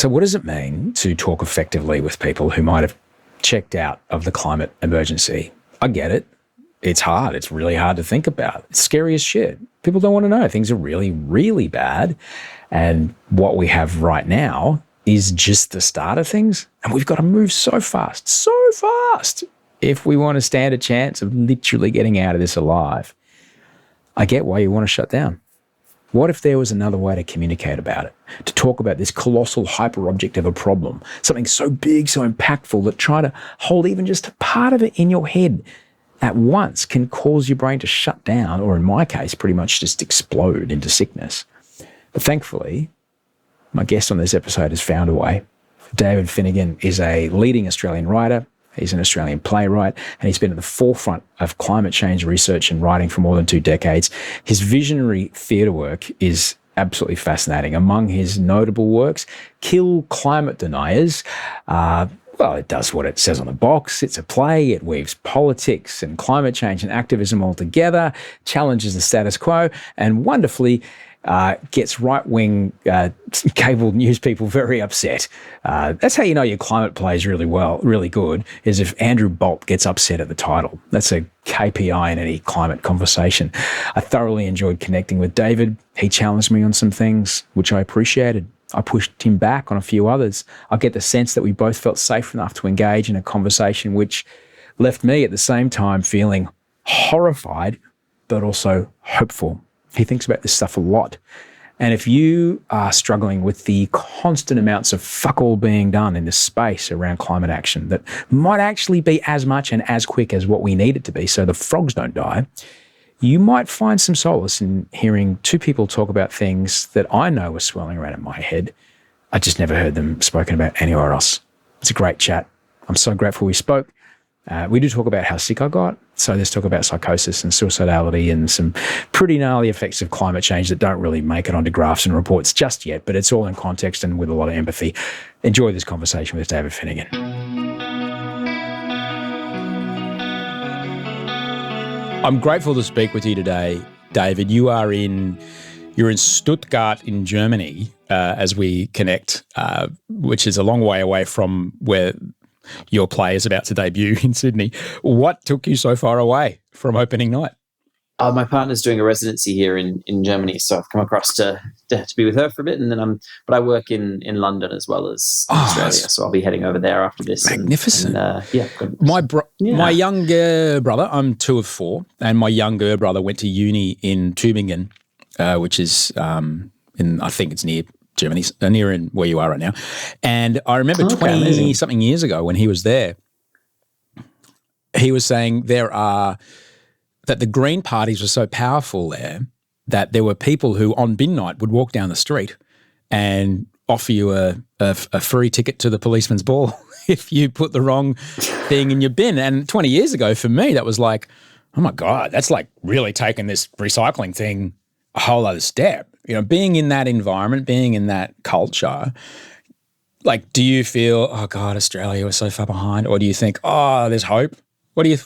So what does it mean to talk effectively with people who might have checked out of the climate emergency? I get it. It's hard. It's really hard to think about. It's scary as shit. People don't want to know. Things are really, really bad. And what we have right now is just the start of things. And we've got to move so fast, if we want to stand a chance of literally getting out of this alive. I get why you want to shut down. What if there was another way to communicate about it, to talk about this colossal hyper-object of a problem, something so big, so impactful that trying to hold even just a part of it in your head at once can cause your brain to shut down, or in my case, pretty much just explode into sickness. But thankfully, my guest on this episode has found a way. David Finnigan is a leading Australian writer. He's an Australian playwright, and he's been at the forefront of climate change research and writing for more than 2 decades. His visionary theatre work is absolutely fascinating. Among his notable works, Kill Climate Deniers. Well, it does what it says on the box. It's a play. It weaves politics and climate change and activism all together, challenges the status quo, and wonderfully gets right-wing cable news people very upset. That's how you know your climate play is really good, is if Andrew Bolt gets upset at the title. That's a KPI in any climate conversation. I thoroughly enjoyed connecting with David. He challenged me on some things, which I appreciated. I pushed him back on a few others. I get the sense that we both felt safe enough to engage in a conversation which left me at the same time feeling horrified, but also hopeful. He thinks about this stuff a lot. And if you are struggling with the constant amounts of fuck all being done in this space around climate action that might actually be as much and as quick as what we need it to be so the frogs don't die, you might find some solace in hearing 2 people talk about things that I know were swirling around in my head. I just never heard them spoken about anywhere else. It's a great chat. I'm so grateful we spoke. We do talk about how sick I got. So there's talk about psychosis and suicidality and some pretty gnarly effects of climate change that don't really make it onto graphs and reports just yet, but it's all in context and with a lot of empathy. Enjoy this conversation with David Finnigan. I'm grateful to speak with you today, David. You're in Stuttgart in Germany as we connect, which is a long way away from where your play is about to debut in Sydney. What took you so far away from opening night? My partner's doing a residency here in Germany, so I've come across to be with her for a bit, and then but I work in London as well as Australia, so I'll be heading over there after this. Magnificent. And my younger brother, I'm 2 of 4, and my younger brother went to uni in Tübingen, which is I think it's near Germany, near in where you are right now. And I remember 20-something years ago when he was there, he was saying that the Green parties were so powerful there that there were people who on bin night would walk down the street and offer you a free ticket to the policeman's ball if you put the wrong thing in your bin. And 20 years ago for me, that was like, oh my God, that's like really taking this recycling thing a whole other step. You know, being in that environment, being in that culture, like, do you feel, oh God, Australia was so far behind, or do you think, oh, there's hope? What do you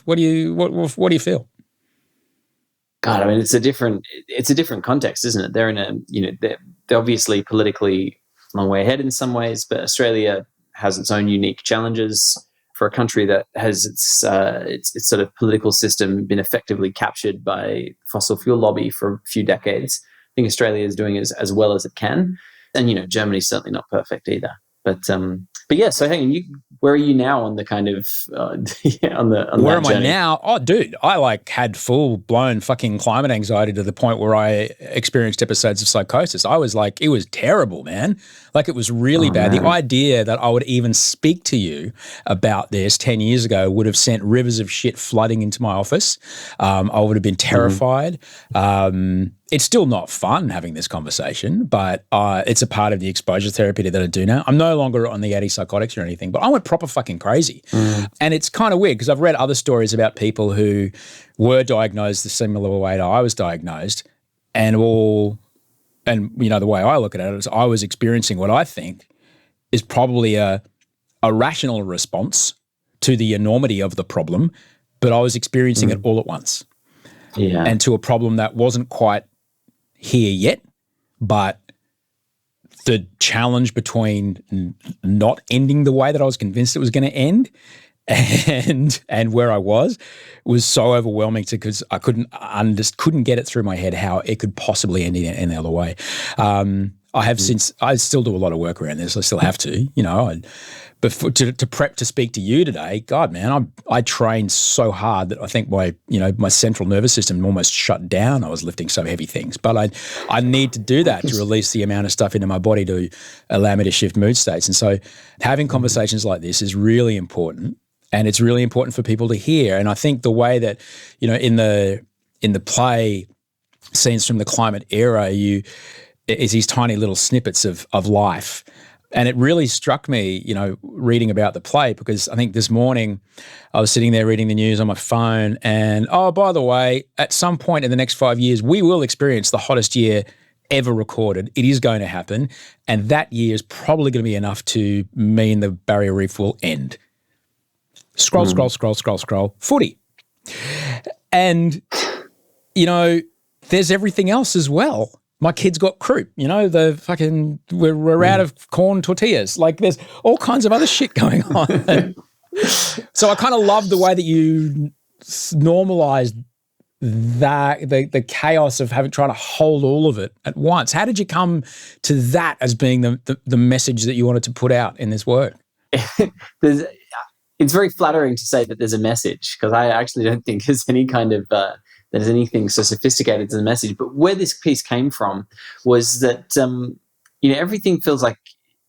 feel? God, I mean, it's a different context, isn't it? They're in they're obviously politically a long way ahead in some ways, but Australia has its own unique challenges. For a country that has its sort of political system been effectively captured by the fossil fuel lobby for a few decades, I think Australia is doing as well as it can, and Germany's certainly not perfect either. But yeah. So hang on, where are you now on the kind of on the where am journey? I now? Oh, dude, I had full blown fucking climate anxiety to the point where I experienced episodes of psychosis. I was like, it was terrible, man. Like, it was really bad. Man. The idea that I would even speak to you about this 10 years ago would have sent rivers of shit flooding into my office. I would have been terrified. It's still not fun having this conversation, but it's a part of the exposure therapy that I do now. I'm no longer on the antipsychotics or anything, but I went proper fucking crazy. And it's kind of weird because I've read other stories about people who were diagnosed the similar way that I was diagnosed, and the way I look at it is I was experiencing what I think is probably a rational response to the enormity of the problem, but I was experiencing it all at once. Yeah. And to a problem that wasn't quite here yet, but the challenge between not ending the way that I was convinced it was going to end and where I was so overwhelming because I couldn't get it through my head how it could possibly end in any other way. I still do a lot of work around this. I still have to, but to prep to speak to you today, God, man, I trained so hard that I think my central nervous system almost shut down. I was lifting so heavy things, but I need to do that to release the amount of stuff into my body to allow me to shift mood states. And so having conversations like this is really important. And it's really important for people to hear. And I think the way that, in the play scenes from the climate era, is these tiny little snippets of life. And it really struck me, reading about the play, because I think this morning I was sitting there reading the news on my phone and, oh, by the way, at some point in the next 5 years, we will experience the hottest year ever recorded. It is going to happen. And that year is probably going to be enough to mean the barrier reef will end. Scroll, footy. And, there's everything else as well. My kids got croup, we're out of corn tortillas. Like there's all kinds of other shit going on. So I kind of love the way that you normalized that, the chaos of trying to hold all of it at once. How did you come to that as being the message that you wanted to put out in this work? It's very flattering to say that there's a message, because I actually don't think there's any kind of there's anything so sophisticated as a message. But where this piece came from was that everything feels like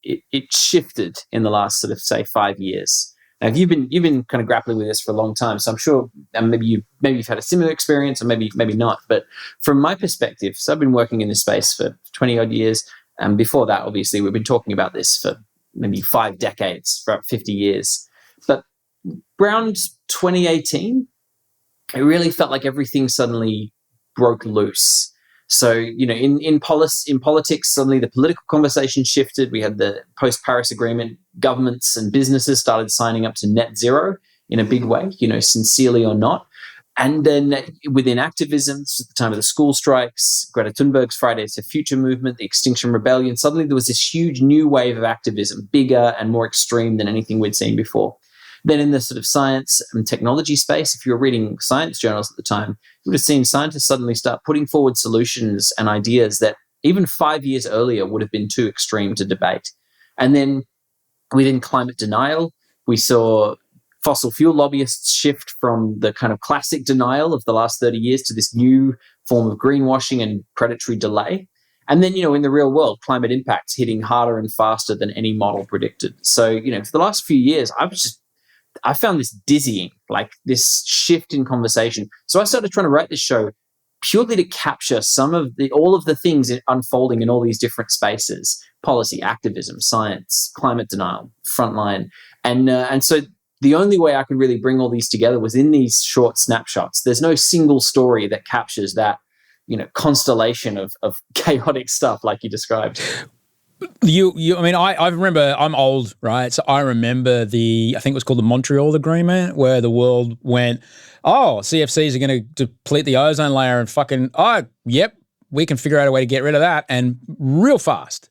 it shifted in the last sort of say 5 years. Now, you've been kind of grappling with this for a long time, so I'm sure maybe you've had a similar experience, or maybe not. But from my perspective, so I've been working in this space for 20 odd years, and before that, obviously, we've been talking about this for maybe 5 decades, for about 50 years. But around 2018, it really felt like everything suddenly broke loose. So, in politics, suddenly the political conversation shifted. We had the post-Paris Agreement. Governments and businesses started signing up to net zero in a big way, sincerely or not. And then within activism, this was the time of the school strikes, Greta Thunberg's Fridays for Future movement, the Extinction Rebellion. Suddenly there was this huge new wave of activism, bigger and more extreme than anything we'd seen before. Then in the sort of science and technology space, if you were reading science journals at the time, you would have seen scientists suddenly start putting forward solutions and ideas that even 5 years earlier would have been too extreme to debate. And then within climate denial, we saw fossil fuel lobbyists shift from the kind of classic denial of the last 30 years to this new form of greenwashing and predatory delay. And then, in the real world, climate impacts hitting harder and faster than any model predicted. So, for the last few years, I found this dizzying, like this shift in conversation. So I started trying to write this show purely to capture all of the things unfolding in all these different spaces: policy, activism, science, climate denial, frontline. And so the only way I could really bring all these together was in these short snapshots. There's no single story that captures that, constellation of chaotic stuff like you described. I remember, I'm old, right? So I remember I think it was called the Montreal Agreement, where the world went, CFCs are going to deplete the ozone layer and yep, we can figure out a way to get rid of that. And real fast,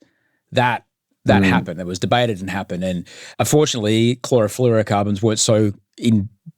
that happened. It was debated and happened. And unfortunately, chlorofluorocarbons weren't so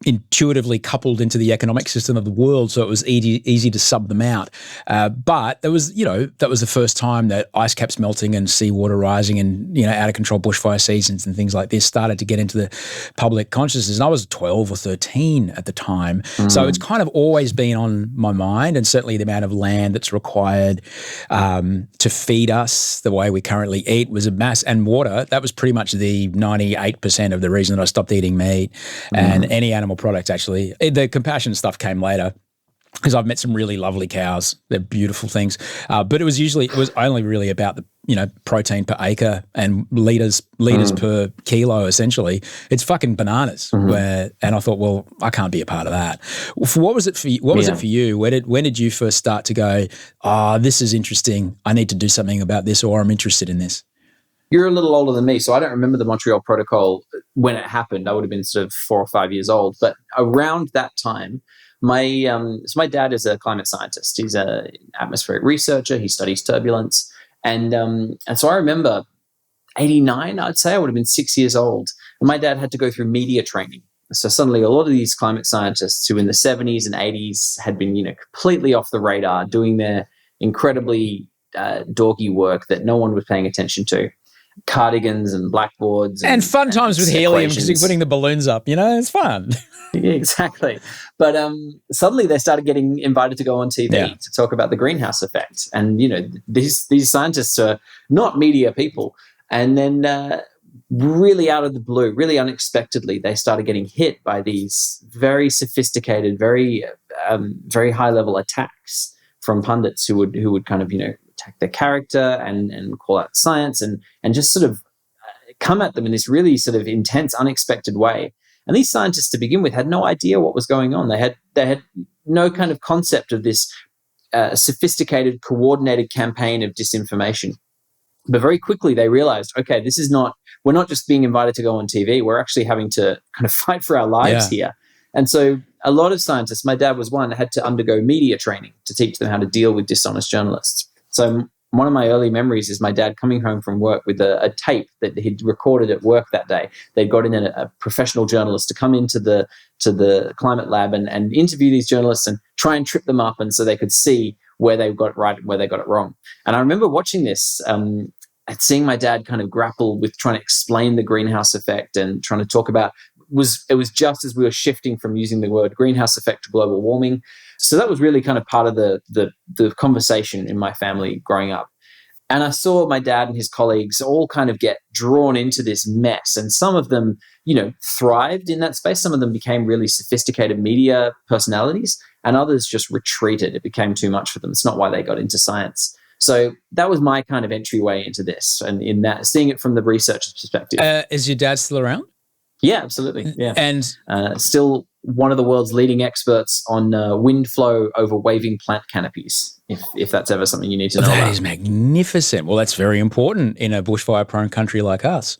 intuitively coupled into the economic system of the world, so it was easy to sub them out. But there was, that was the first time that ice caps melting and seawater rising and, out of control bushfire seasons and things like this started to get into the public consciousness. And I was 12 or 13 at the time. So it's kind of always been on my mind, and certainly the amount of land that's required to feed us the way we currently eat was a mass, and water. That was pretty much the 98% of the reason that I stopped eating meat and any animal products, actually. The compassion stuff came later, because I've met some really lovely cows. They're beautiful things. But it was only really about the, protein per acre and liters per kilo, essentially. It's fucking bananas. And I thought, well, I can't be a part of that. What was it for you? It for you? When did you first start to go, this is interesting. I need to do something about this, or I'm interested in this? You're a little older than me, so I don't remember the Montreal Protocol when it happened. I would have been sort of 4 or 5 years old. But around that time, my dad is a climate scientist. He's an atmospheric researcher. He studies turbulence. And so I remember 89, I'd say I would have been 6 years old. And my dad had to go through media training. So suddenly a lot of these climate scientists who in the 70s and 80s had been, completely off the radar, doing their incredibly dorky work that no one was paying attention to. Cardigans and blackboards. And fun times with helium because you're putting the balloons up, it's fun. Yeah, exactly. But suddenly they started getting invited to go on TV to talk about the greenhouse effect. And, these scientists are not media people. And then really out of the blue, really unexpectedly, they started getting hit by these very sophisticated, very high-level attacks from pundits who would kind of, attack their character and call out science and just sort of come at them in this really sort of intense, unexpected way. And these scientists, to begin with, had no idea what was going on. They had no kind of concept of this sophisticated, coordinated campaign of disinformation. But very quickly they realized, okay, we're not just being invited to go on TV, we're actually having to kind of fight for our lives here. And so a lot of scientists, my dad was one, had to undergo media training to teach them how to deal with dishonest journalists. So one of my early memories is my dad coming home from work with a tape that he'd recorded at work that day. They'd got in a professional journalist to come into the climate lab and interview these journalists and try and trip them up, and so they could see where they got it right and where they got it wrong. And I remember watching this and seeing my dad kind of grapple with trying to explain the greenhouse effect and trying to talk about it was just as we were shifting from using the word greenhouse effect to global warming. So that was really kind of part of the conversation in my family growing up. And I saw my dad and his colleagues all kind of get drawn into this mess. And some of them, thrived in that space. Some of them became really sophisticated media personalities, and others just retreated. It became too much for them. It's not why they got into science. So that was my kind of entryway into this, and in that, seeing it from the researcher's perspective. Is your dad still around? Yeah, absolutely. Yeah, and still one of the world's leading experts on wind flow over waving plant canopies. If that's ever something you need to know about. That is magnificent. Well, that's very important in a bushfire-prone country like us.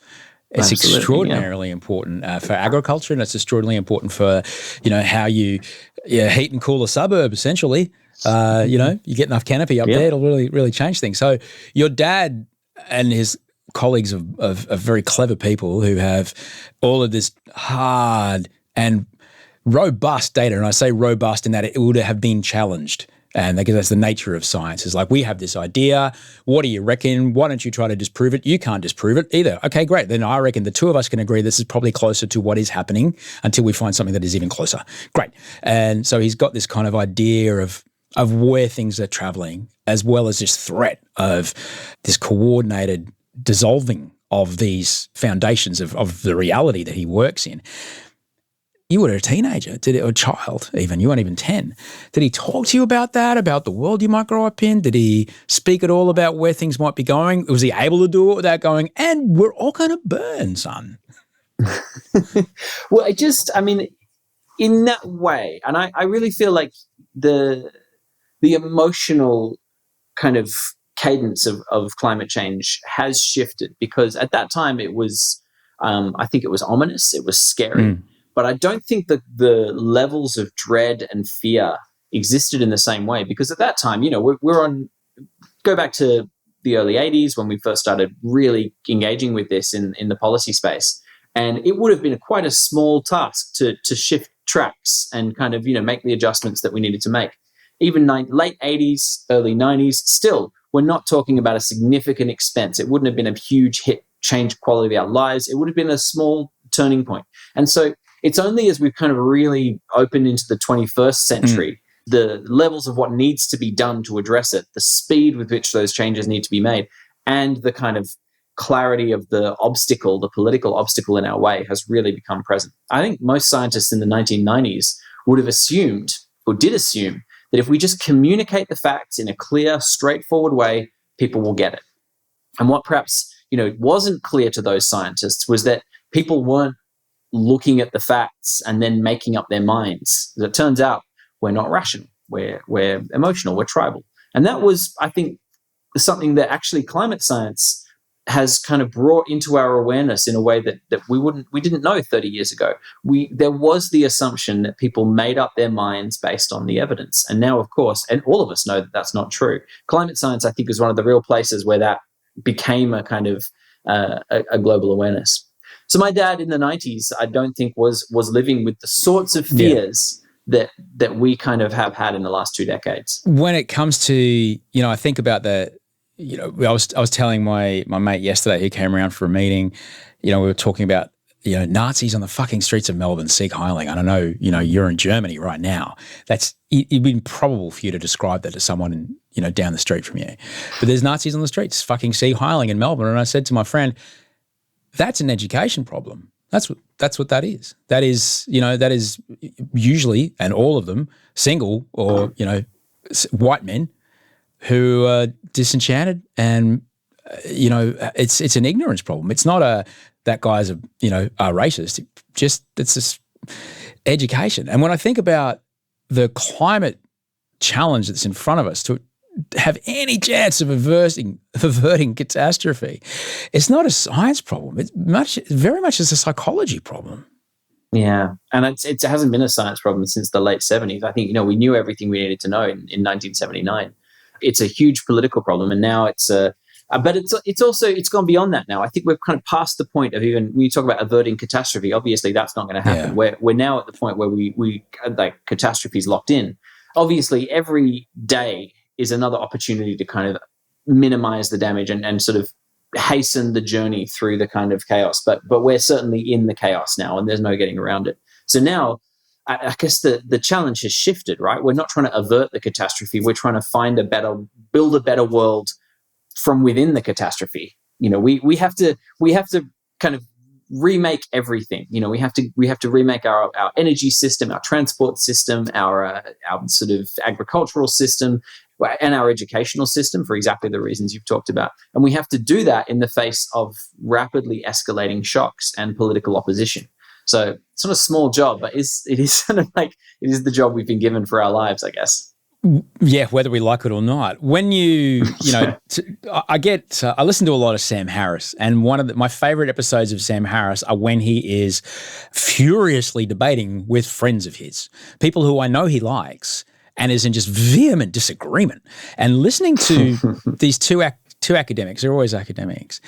It's extraordinarily important for agriculture, and it's extraordinarily important for, how you heat and cool a suburb, essentially. You get enough canopy up there, it'll really, really change things. So your dad and his colleagues of very clever people who have all of this hard and robust data, and I say robust in that it would have been challenged. And because that's the nature of science. It's like, we have this idea. What do you reckon? Why don't you try to disprove it? You can't disprove it either. Okay, great. Then I reckon the two of us can agree this is probably closer to what is happening until we find something that is even closer. Great. And so he's got this kind of idea of where things are traveling, as well as this threat of this coordinated dissolving of these foundations of the reality that he works in. You were a teenager, or a child even, you weren't even 10. Did he talk to you about that, about the world you might grow up in? Did he speak at all about where things might be going? Was he able to do it without going, and we're all going to burn, son? Well, in that way, and I really feel like the emotional kind of cadence of climate change has shifted, because at that time it was, I think it was ominous, it was scary. But I don't think that the levels of dread and fear existed in the same way, because at that time, go back to the early 80s when we first started really engaging with this in the policy space. And it would have been quite a small task to shift tracks and kind of, make the adjustments that we needed to make. Even late 80s, early 90s, still, we're not talking about a significant expense. It wouldn't have been a huge hit, change quality of our lives. It would have been a small turning point. And so it's only as we've kind of really opened into the 21st century, the levels of what needs to be done to address it, the speed with which those changes need to be made, and the kind of clarity of the obstacle, the political obstacle in our way, has really become present. I think most scientists in the 1990s would have assumed, or did assume, that if we just communicate the facts in a clear, straightforward way, people will get it. And what perhaps, wasn't clear to those scientists was that people weren't looking at the facts and then making up their minds. As it turns out, we're not rational. We're emotional. We're tribal. And that was, I think, something that actually climate science has kind of brought into our awareness in a way that we didn't know 30 years ago. There was the assumption that people made up their minds based on the evidence. And now, of course, and all of us know that that's not true. Climate science, I think, is one of the real places where that became a kind of a global awareness. So my dad in the 90s, I don't think was living with the sorts of fears that we kind of have had in the last 2 decades. When it comes to, I think about I was telling my mate yesterday who came around for a meeting, we were talking about, Nazis on the fucking streets of Melbourne, Sieg Heiling. And I know, you're in Germany right now. It'd be improbable for you to describe that to someone, down the street from you. But there's Nazis on the streets, fucking Sieg Heiling in Melbourne. And I said to my friend, that's an education problem. That's what that is. That is usually, and all of them, single or, white men who are disenchanted, and it's an ignorance problem. It's not that guy's a racist. It's just education. And when I think about the climate challenge that's in front of us, to have any chance of averting catastrophe, it's not a science problem. It's very much a psychology problem. Yeah, and it hasn't been a science problem since the late 70s. I think we knew everything we needed to know in 1979. It's a huge political problem, and now but it's gone beyond that now. I think we've kind of passed the point of, even when you talk about averting catastrophe, obviously that's not going to happen. Yeah. We're now at the point where we like catastrophe's locked in. Obviously, every day is another opportunity to kind of minimize the damage and sort of hasten the journey through the kind of chaos. But we're certainly in the chaos now, and there's no getting around it. So now, I guess the challenge has shifted, right? We're not trying to avert the catastrophe. We're trying to build a better world from within the catastrophe. We have to kind of remake everything. We have to remake our energy system, our transport system, our sort of agricultural system, and our educational system, for exactly the reasons you've talked about. And we have to do that in the face of rapidly escalating shocks and political opposition. So it's not a small job, but it is sort of like, it is the job we've been given for our lives, I guess. Yeah, whether we like it or not. When I listen to a lot of Sam Harris, and one of my favorite episodes of Sam Harris are when he is furiously debating with friends of his, people who I know he likes, and is in just vehement disagreement. And listening to these two academics, they're always academics,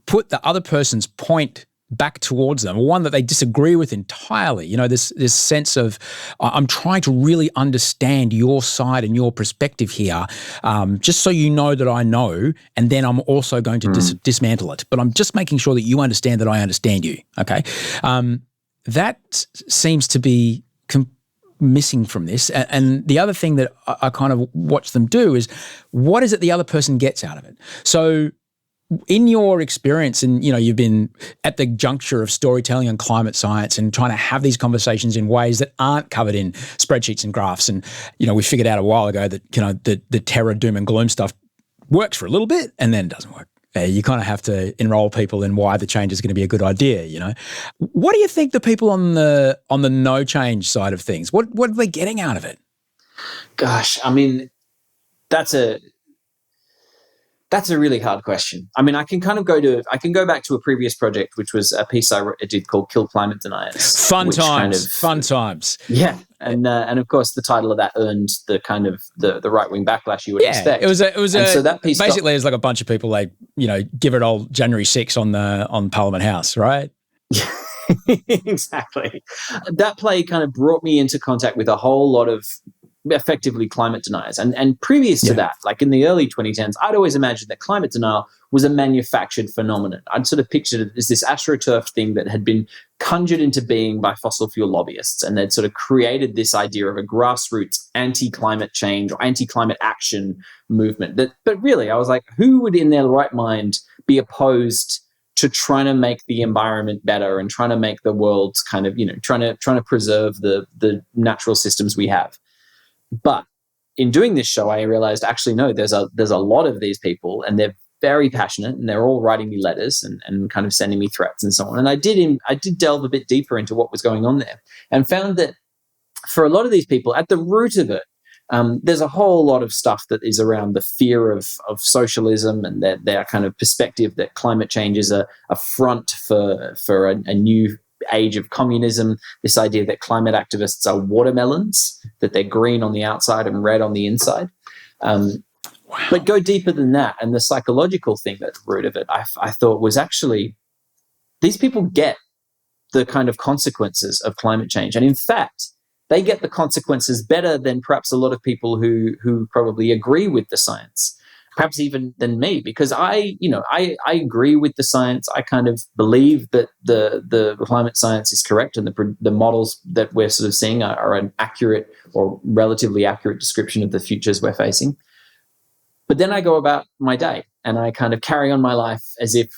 put the other person's point back towards them, or one that they disagree with entirely. This sense of, I'm trying to really understand your side and your perspective here, just so you know that I know, and then I'm also going to dismantle it. But I'm just making sure that you understand that I understand you, okay? That seems to be missing from this. And the other thing that I kind of watch them do is, what is it the other person gets out of it? So in your experience, and you've been at the juncture of storytelling and climate science and trying to have these conversations in ways that aren't covered in spreadsheets and graphs. And we figured out a while ago that the terror, doom and gloom stuff works for a little bit and then doesn't work. You kind of have to enroll people in why the change is going to be a good idea. What do you think the people on the no change side of things, what are they getting out of it? Gosh, I mean, that's a really hard question. I mean, I can go back to a previous project, which was a piece I did called "Kill Climate Deniers." Fun times. Yeah, and of course, the title of that earned the kind of the right wing backlash you would expect. So that piece basically is like a bunch of people give it all January 6 on Parliament House, right? Exactly. That play kind of brought me into contact with a whole lot of effectively climate deniers. And previous to that, like in the early 2010s, I'd always imagined that climate denial was a manufactured phenomenon. I'd sort of pictured it as this astroturf thing that had been conjured into being by fossil fuel lobbyists, and they'd sort of created this idea of a grassroots anti-climate change or anti-climate action movement. But really, I was like, who would in their right mind be opposed to trying to make the environment better and trying to make the world kind of, trying to preserve the natural systems we have? But in doing this show, I realized actually, no, there's a lot of these people, and they're very passionate, and they're all writing me letters and kind of sending me threats and so on. And I did delve a bit deeper into what was going on there, and found that for a lot of these people, at the root of it, There's a whole lot of stuff that is around the fear of socialism and their kind of perspective that climate change is a front for a new age of communism. This idea that climate activists are watermelons, that they're green on the outside and red on the inside. But go deeper than that. And the psychological thing at the root of it, I thought was actually these people get the kind of consequences of climate change. And in fact, they get the consequences better than perhaps a lot of people who probably agree with the science, perhaps even than me, because I agree with the science. I kind of believe that the climate science is correct and the models that we're sort of seeing are an accurate or relatively accurate description of the futures we're facing. But then I go about my day and I kind of carry on my life as if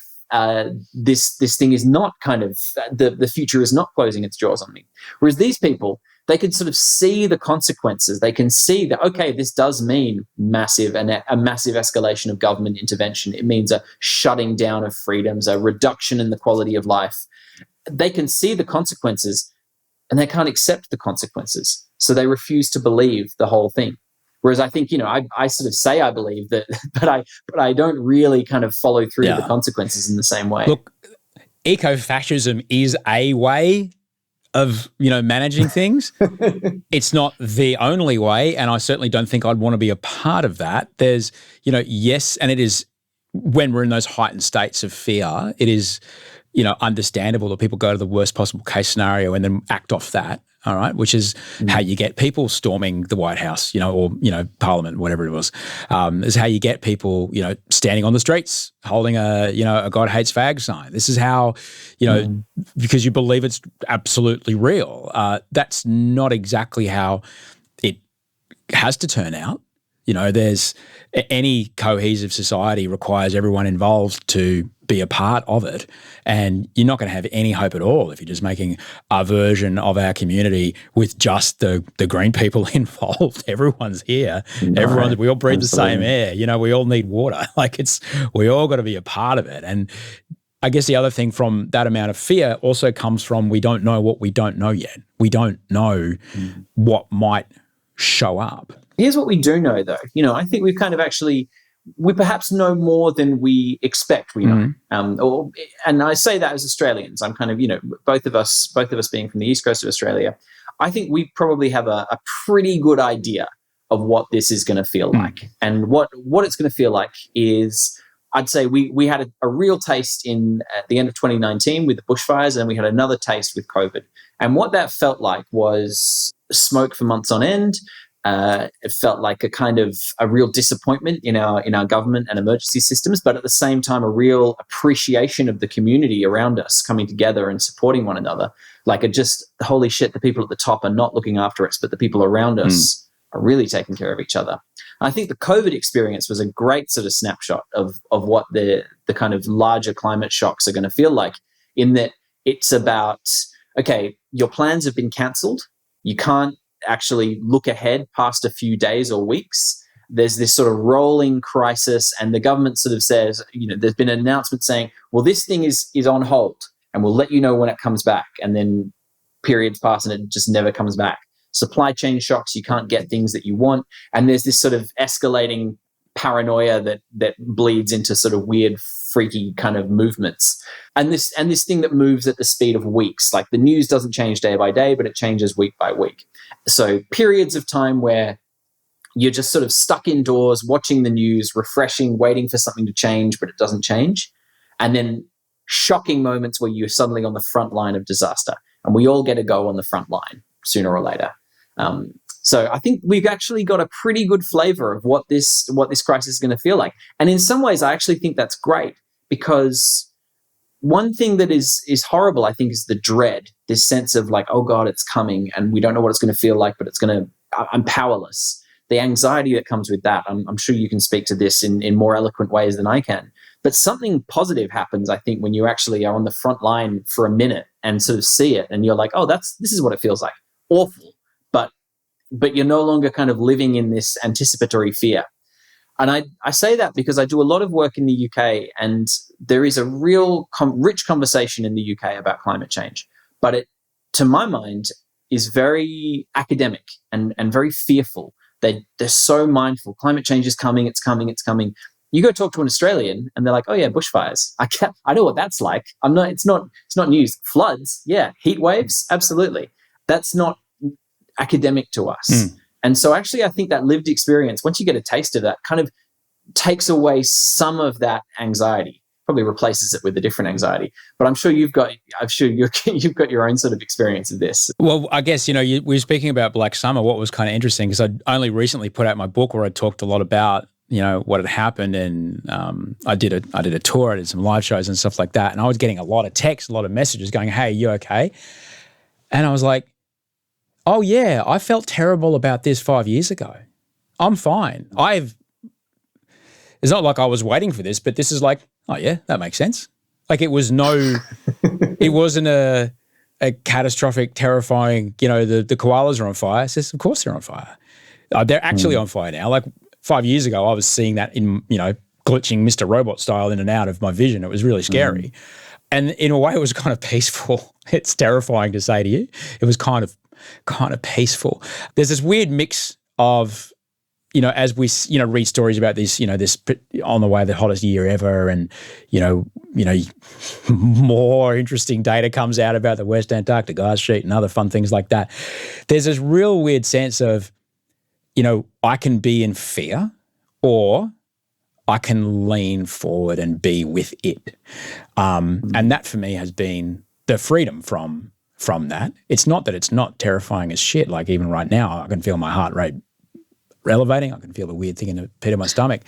this thing is not kind of, the future is not closing its jaws on me. Whereas these people, they can sort of see the consequences. They can see that, okay, this does mean a massive escalation of government intervention. It means a shutting down of freedoms, a reduction in the quality of life. They can see the consequences and they can't accept the consequences. So they refuse to believe the whole thing. Whereas I think, I sort of say I believe that, but I don't really kind of follow through the consequences in the same way. Look, eco-fascism is a way of, managing things. It's not the only way, and I certainly don't think I'd want to be a part of that. There's, yes, and it is when we're in those heightened states of fear, it is, understandable that people go to the worst possible case scenario and then act off that. All right, which is how you get people storming the White House, or Parliament, whatever it was. Is how you get people, standing on the streets holding a God hates fag sign. This is how, because you believe it's absolutely real. That's not exactly how it has to turn out. There's any cohesive society requires everyone involved to be a part of it, and you're not going to have any hope at all if you're just making a version of our community with just the green people involved. Everyone's here. Right. We all breathe the same air. We all need water. We all got to be a part of it. And I guess the other thing from that amount of fear also comes from we don't know what we don't know yet. We don't know what might show up. Here's what we do know, though. I think we've kind of we perhaps know more than we expect we know. And I say that as Australians. I'm kind of, both of us being from the east coast of Australia, I think we probably have a pretty good idea of what this is going to feel like. And what it's going to feel like is, I'd say we had a real taste at the end of 2019 with the bushfires, and we had another taste with COVID. And what that felt like was smoke for months on end. It felt like a real disappointment in our government and emergency systems, but at the same time, a real appreciation of the community around us coming together and supporting one another. Holy shit, the people at the top are not looking after us, but the people around us are really taking care of each other. And I think the COVID experience was a great sort of snapshot of what the kind of larger climate shocks are going to feel like, in that it's about, okay, your plans have been cancelled. You can't actually look ahead past a few days or weeks. There's this sort of rolling crisis, and the government sort of says, there's been an announcement saying, well, this thing is on hold and we'll let you know when it comes back. And then periods pass and it just never comes back. Supply chain shocks, you can't get things that you want. And there's this sort of escalating paranoia that bleeds into sort of weird, freaky kind of movements. And this thing that moves at the speed of weeks. Like, the news doesn't change day by day, but it changes week by week. So periods of time where you're just sort of stuck indoors, watching the news, refreshing, waiting for something to change, but it doesn't change. And then shocking moments where you're suddenly on the front line of disaster. And we all get to go on the front line sooner or later. So I think we've actually got a pretty good flavor of what this crisis is going to feel like. And in some ways, I actually think that's great, because one thing that is horrible, I think, is the dread, this sense of like, oh God, it's coming and we don't know what it's going to feel like, but I'm powerless. The anxiety that comes with that, I'm sure you can speak to this in more eloquent ways than I can. But something positive happens, I think, when you actually are on the front line for a minute and sort of see it, and you're like, oh, this is what it feels like. Awful. But you're no longer kind of living in this anticipatory fear. And I say that because I do a lot of work in the UK, and there is a real rich conversation in the UK about climate change. But it, to my mind, is very academic and very fearful. They're so mindful. Climate change is coming. It's coming. It's coming. You go talk to an Australian and they're like, oh yeah, bushfires. I know what that's like. It's not news. Floods, yeah. Heat waves, absolutely. That's not academic to us. And so actually I think that lived experience, once you get a taste of that, kind of takes away some of that anxiety, probably replaces it with a different anxiety. But I'm sure you've got your own sort of experience of this. Well, I guess, we were speaking about Black Summer. What was kind of interesting, because I only recently put out my book where I talked a lot about what had happened, and I did a tour, I did some live shows and stuff like that, and I was getting a lot of texts, a lot of messages going, hey, you okay? And I was like, oh yeah, I felt terrible about this 5 years ago. I'm fine. It's not like I was waiting for this, but this is like, oh yeah, that makes sense. Like it wasn't a catastrophic, terrifying, the koalas are on fire. It says, of course they're on fire. They're actually on fire now. Like 5 years ago, I was seeing that in, glitching Mr. Robot style in and out of my vision. It was really scary. And in a way, it was kind of peaceful. It's terrifying to say to you. It was kind of peaceful. There's this weird mix of, as we, read stories about this, this on the way the hottest year ever, and, more interesting data comes out about the West Antarctic ice sheet and other fun things like that. There's this real weird sense of, I can be in fear, or I can lean forward and be with it. And that for me has been the freedom from that. It's not that it's not terrifying as shit. Like even right now, I can feel my heart rate elevating. I can feel the weird thing in the pit of my stomach.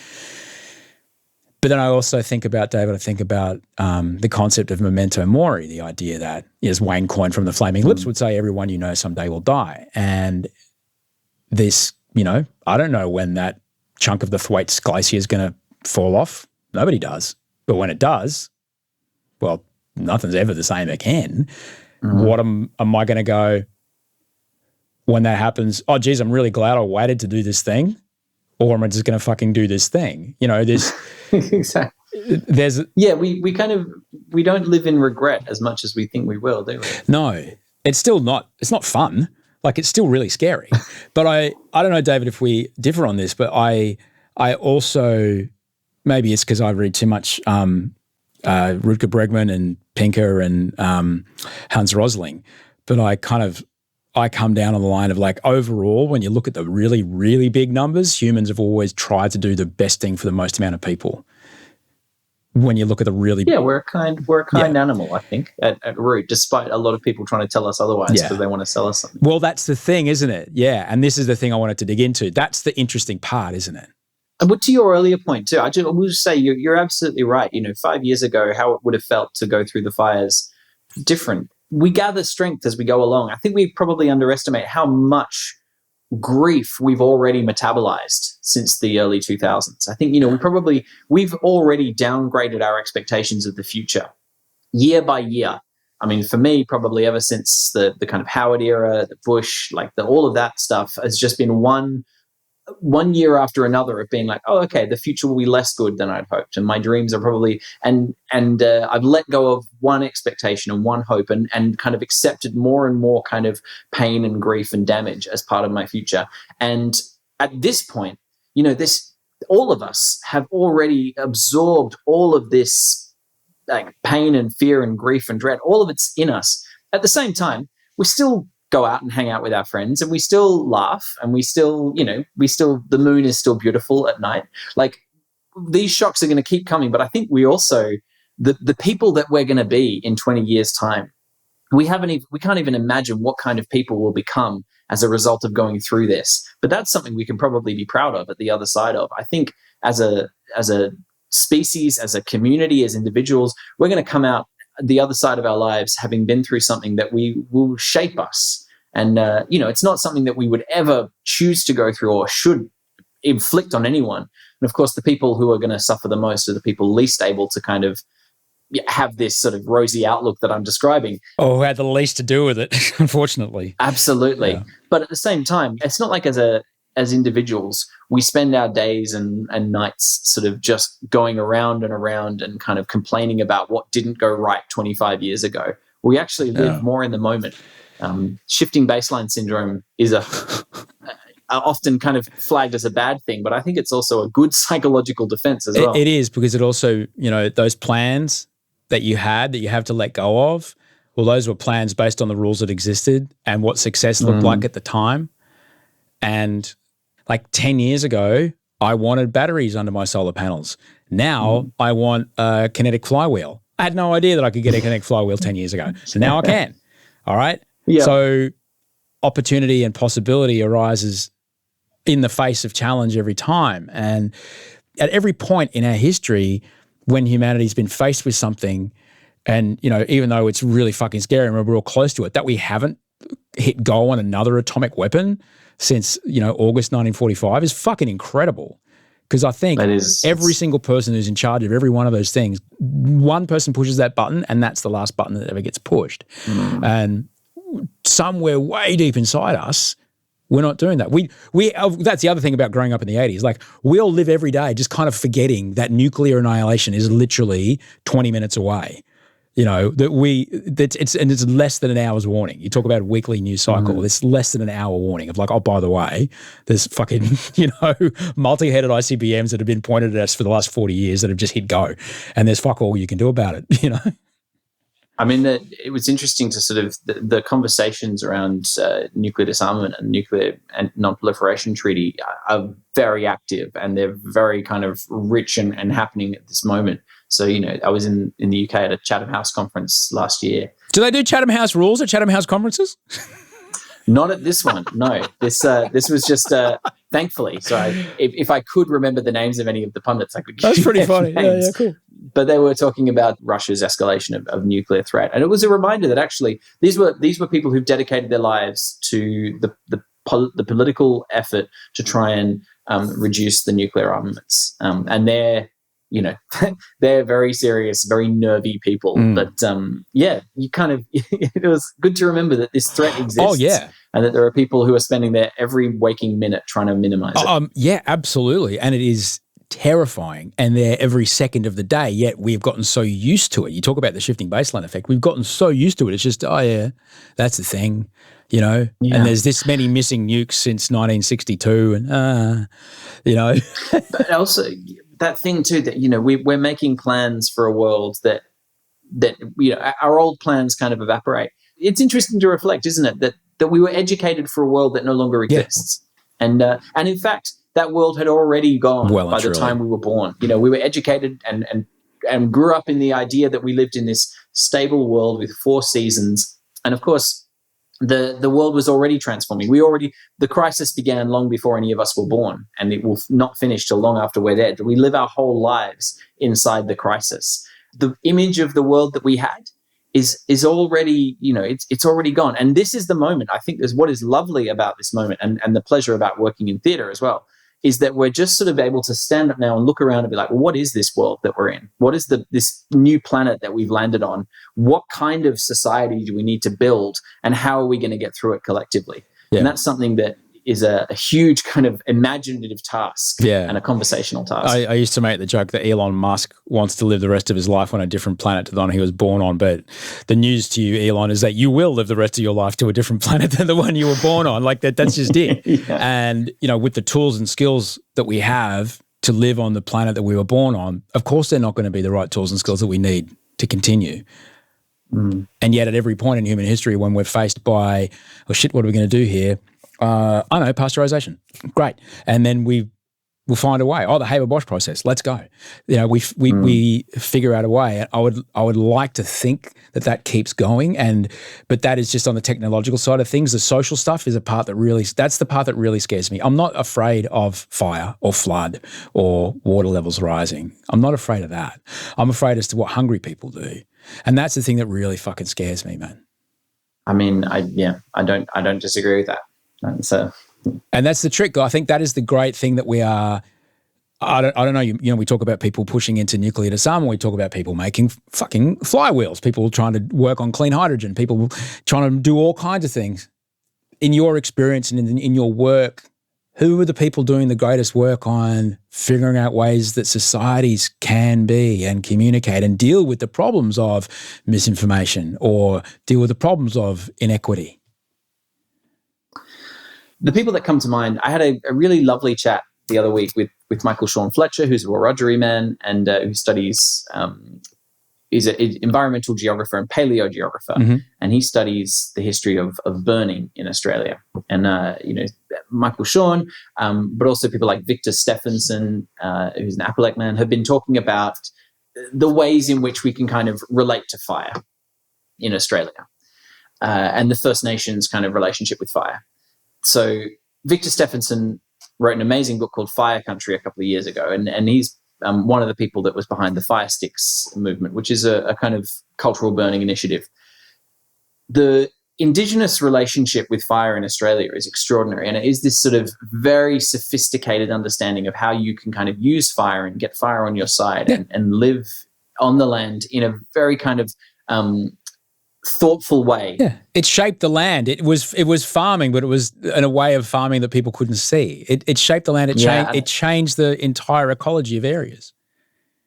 But then I also think about, David, the concept of memento mori, the idea that, as Wayne Coyne from the Flaming Lips would say, everyone you know someday will die. And this, I don't know when that chunk of the Thwaites Glacier is going to fall off. Nobody does. But when it does, well, nothing's ever the same again. What am I going to go when that happens? Oh, geez, I'm really glad I waited to do this thing, or am I just going to fucking do this thing? There's exactly. We don't live in regret as much as we think we will, do we? No, it's not fun. Like it's still really scary. But I don't know, David, if we differ on this, but I also, maybe it's because I read too much Rutger Bregman and Pinker and Hans Rosling, but I come down on the line of like, overall, when you look at the really, really big numbers, humans have always tried to do the best thing for the most amount of people. When you look at the really... Yeah, we're a kind animal, I think, at root, despite a lot of people trying to tell us otherwise because they want to sell us something. Well, that's the thing, isn't it? Yeah, and this is the thing I wanted to dig into. That's the interesting part, isn't it? But to your earlier point too, I will just say you're absolutely right. 5 years ago, how it would have felt to go through the fires, different. We gather strength as we go along. I think we probably underestimate how much grief we've already metabolized since the early 2000s. I think, we've already downgraded our expectations of the future year by year. I mean, for me, probably ever since the kind of Howard era, the Bush, all of that stuff has just been one year after another of being like, oh, okay, the future will be less good than I'd hoped, and my dreams are probably and I've let go of one expectation and one hope, and kind of accepted more and more kind of pain and grief and damage as part of my future. And at this point, all of us have already absorbed all of this like pain and fear and grief and dread. All of it's in us. At the same time, we still go out and hang out with our friends, and we still laugh, and we still, the moon is still beautiful at night. Like, these shocks are going to keep coming, but I think we also, the people that we're going to be in 20 years' time, we can't even imagine what kind of people we'll become as a result of going through this. But that's something we can probably be proud of at the other side of. I think as a species, as a community, as individuals, we're going to come out the other side of our lives having been through something that will shape us. And, it's not something that we would ever choose to go through or should inflict on anyone. And of course, the people who are going to suffer the most are the people least able to kind of have this sort of rosy outlook that I'm describing. Or who had the least to do with it, unfortunately. Absolutely. Yeah. But at the same time, it's not like as individuals, we spend our days and nights sort of just going around and around and kind of complaining about what didn't go right 25 years ago. We actually live more in the moment. Shifting baseline syndrome is often kind of flagged as a bad thing, but I think it's also a good psychological defense as well. It is, because it also, those plans that you have to let go of, well, those were plans based on the rules that existed and what success looked like at the time. And like 10 years ago, I wanted batteries under my solar panels. Now I want a kinetic flywheel. I had no idea that I could get a kinetic flywheel 10 years ago. So now I can. All right. Yeah. So opportunity and possibility arises in the face of challenge every time. And at every point in our history, when humanity's been faced with something, and, even though it's really fucking scary and we're all close to it, that we haven't hit go on another atomic weapon since, August 1945 is fucking incredible. Because I think every single person who's in charge of every one of those things, one person pushes that button and that's the last button that ever gets pushed. And somewhere way deep inside us, we're not doing that. We that's the other thing about growing up in the 80s. Like, we all live every day just kind of forgetting that nuclear annihilation is literally 20 minutes away. It's less than an hour's warning. You talk about a weekly news cycle. It's less than an hour warning of like, oh, by the way, there's fucking, multi-headed ICBMs that have been pointed at us for the last 40 years that have just hit go. And there's fuck all you can do about it, I mean, it was interesting to sort of the conversations around nuclear disarmament and nuclear and non-proliferation treaty are very active, and they're very kind of rich and happening at this moment. So, I was in the UK at a Chatham House conference last year. Do they do Chatham House rules at Chatham House conferences? Not at this one, no. This was just, thankfully. So if I could remember the names of any of the pundits, I could give That's pretty their funny. names. Yeah, cool. But they were talking about Russia's escalation of nuclear threat. And it was a reminder that actually these were people who've dedicated their lives to the political effort to try and reduce the nuclear armaments. And they're, they're very serious, very nervy people. But you kind of, it was good to remember that this threat exists. Oh, yeah. And that there are people who are spending their every waking minute trying to minimize it. Yeah, absolutely. And it is terrifying, and they're every second of the day, yet we've gotten so used to it. You talk about the shifting baseline effect. We've gotten so used to it. It's just, oh yeah, that's the thing, and there's this many missing nukes since 1962 and, But also that thing too, that, we're making plans for a world that our old plans kind of evaporate. It's interesting to reflect, isn't it, that we were educated for a world that no longer exists. Yeah. And in fact, that world had already gone by the time we were born. We were educated and grew up in the idea that we lived in this stable world with 4 seasons. And of course, the world was already transforming. The crisis began long before any of us were born, and it will not finish till long after we're dead. We live our whole lives inside the crisis. The image of the world that we had is already, it's already gone. And this is the moment. I think what is lovely about this moment, and the pleasure about working in theatre as well, is that we're just sort of able to stand up now and look around and be like, well, what is this world that we're in? What is this new planet that we've landed on? What kind of society do we need to build, and how are we going to get through it collectively? Yeah. And that's something that is a huge kind of imaginative task and a conversational task. I used to make the joke that Elon Musk wants to live the rest of his life on a different planet to the one he was born on. But the news to you, Elon, is that you will live the rest of your life to a different planet than the one you were born on. Like that's just it. Yeah. And, with the tools and skills that we have to live on the planet that we were born on, of course they're not going to be the right tools and skills that we need to continue. And yet at every point in human history, when we're faced by, oh shit, what are we going to do here? I know, pasteurization. Great. And then we'll find a way. Oh, the Haber-Bosch process. Let's go. We figure out a way. I would like to think that keeps going, but that is just on the technological side of things. The social stuff is that's the part that really scares me. I'm not afraid of fire or flood or water levels rising. I'm not afraid of that. I'm afraid as to what hungry people do. And that's the thing that really fucking scares me, man. I mean, I don't disagree with that. And that's the trick. I think that is the great thing that we are. I don't know. We talk about people pushing into nuclear disarmament. We talk about people making fucking flywheels. People trying to work on clean hydrogen. People trying to do all kinds of things. In your experience and in your work, who are the people doing the greatest work on figuring out ways that societies can be and communicate and deal with the problems of misinformation or deal with the problems of inequity? The people that come to mind, I had a really lovely chat the other week with Michael Sean Fletcher, who's a Wiradjuri man and who studies, he's an environmental geographer and paleogeographer, and he studies the history of burning in Australia. And, Michael Sean, but also people like Victor Stephenson, who's an Appalach man, have been talking about the ways in which we can kind of relate to fire in Australia and the First Nations kind of relationship with fire. So Victor Stephenson wrote an amazing book called Fire Country a couple of years ago, and he's one of the people that was behind the Fire Sticks movement, which is a kind of cultural burning initiative. The Indigenous relationship with fire in Australia is extraordinary, and it is this sort of very sophisticated understanding of how you can kind of use fire and get fire on your side and live on the land in a very kind of thoughtful way. Yeah, it shaped the land. It was farming, but it was in a way of farming that people couldn't see. It shaped the land. It changed the entire ecology of areas.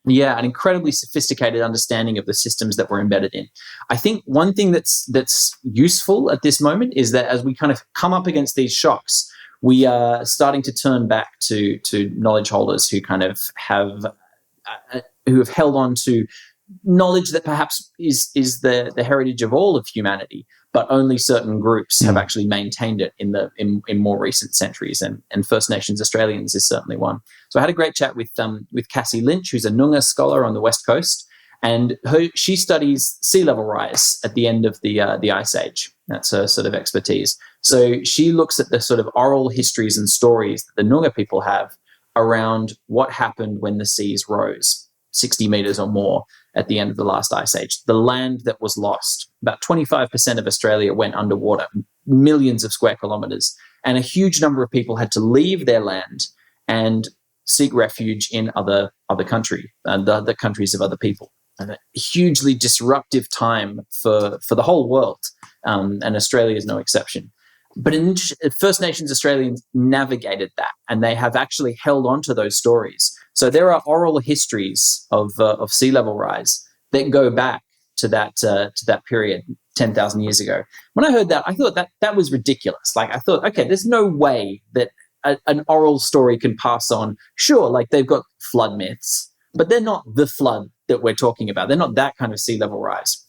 Yeah, an incredibly sophisticated understanding of the systems that we're embedded in. I think one thing that's useful at this moment is that as we kind of come up against these shocks, we are starting to turn back to knowledge holders who kind of have held on to knowledge that perhaps is the heritage of all of humanity, but only certain groups have actually maintained it in more recent centuries, and First Nations Australians is certainly one. So I had a great chat with Cassie Lynch, who's a Noongar scholar on the West Coast, and she studies sea level rise at the end of the Ice Age. That's her sort of expertise. So she looks at the sort of oral histories and stories that the Noongar people have around what happened when the seas rose 60 meters or more at the end of the last ice age. The land that was lost, about 25% of Australia went underwater, millions of square kilometers, and a huge number of people had to leave their land and seek refuge in other country and the countries of other people. And a hugely disruptive time for the whole world, and Australia is no exception. But First Nations Australians navigated that, and they have actually held on to those stories. So there are oral histories of sea level rise that go back to that period 10,000 years ago. When I heard that, I thought that was ridiculous. Like, I thought, okay, there's no way that an oral story can pass on. Sure, like they've got flood myths, but they're not the flood that we're talking about. They're not that kind of sea level rise.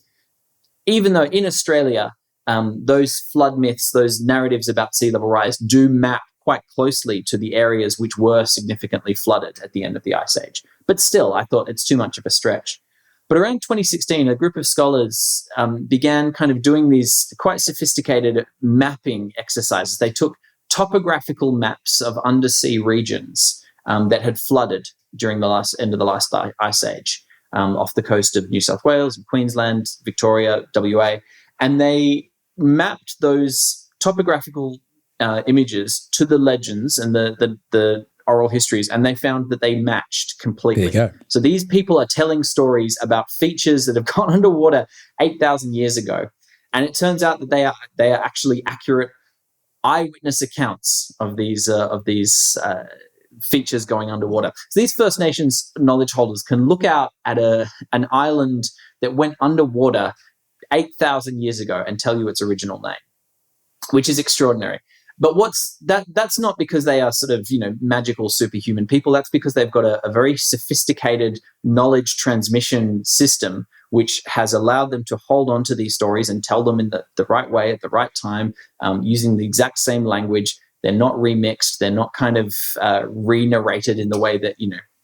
Even though in Australia, those flood myths, those narratives about sea level rise do map quite closely to the areas which were significantly flooded at the end of the Ice Age. But still, I thought it's too much of a stretch. But around 2016, a group of scholars began kind of doing these quite sophisticated mapping exercises. They took topographical maps of undersea regions that had flooded during the end of the last Ice Age off the coast of New South Wales and Queensland, Victoria, WA, and they mapped those topographical images to the legends and the oral histories, and they found that they matched completely. There you go. So these people are telling stories about features that have gone underwater 8,000 years ago, and it turns out that they are actually accurate eyewitness accounts of these features going underwater. So these First Nations knowledge holders can look out at an island that went underwater 8,000 years ago and tell you its original name, which is extraordinary. But that's not because they are sort of, magical superhuman people. That's because they've got a very sophisticated knowledge transmission system, which has allowed them to hold on to these stories and tell them in the right way at the right time, using the exact same language. They're not remixed. They're not kind of re-narrated in the way that,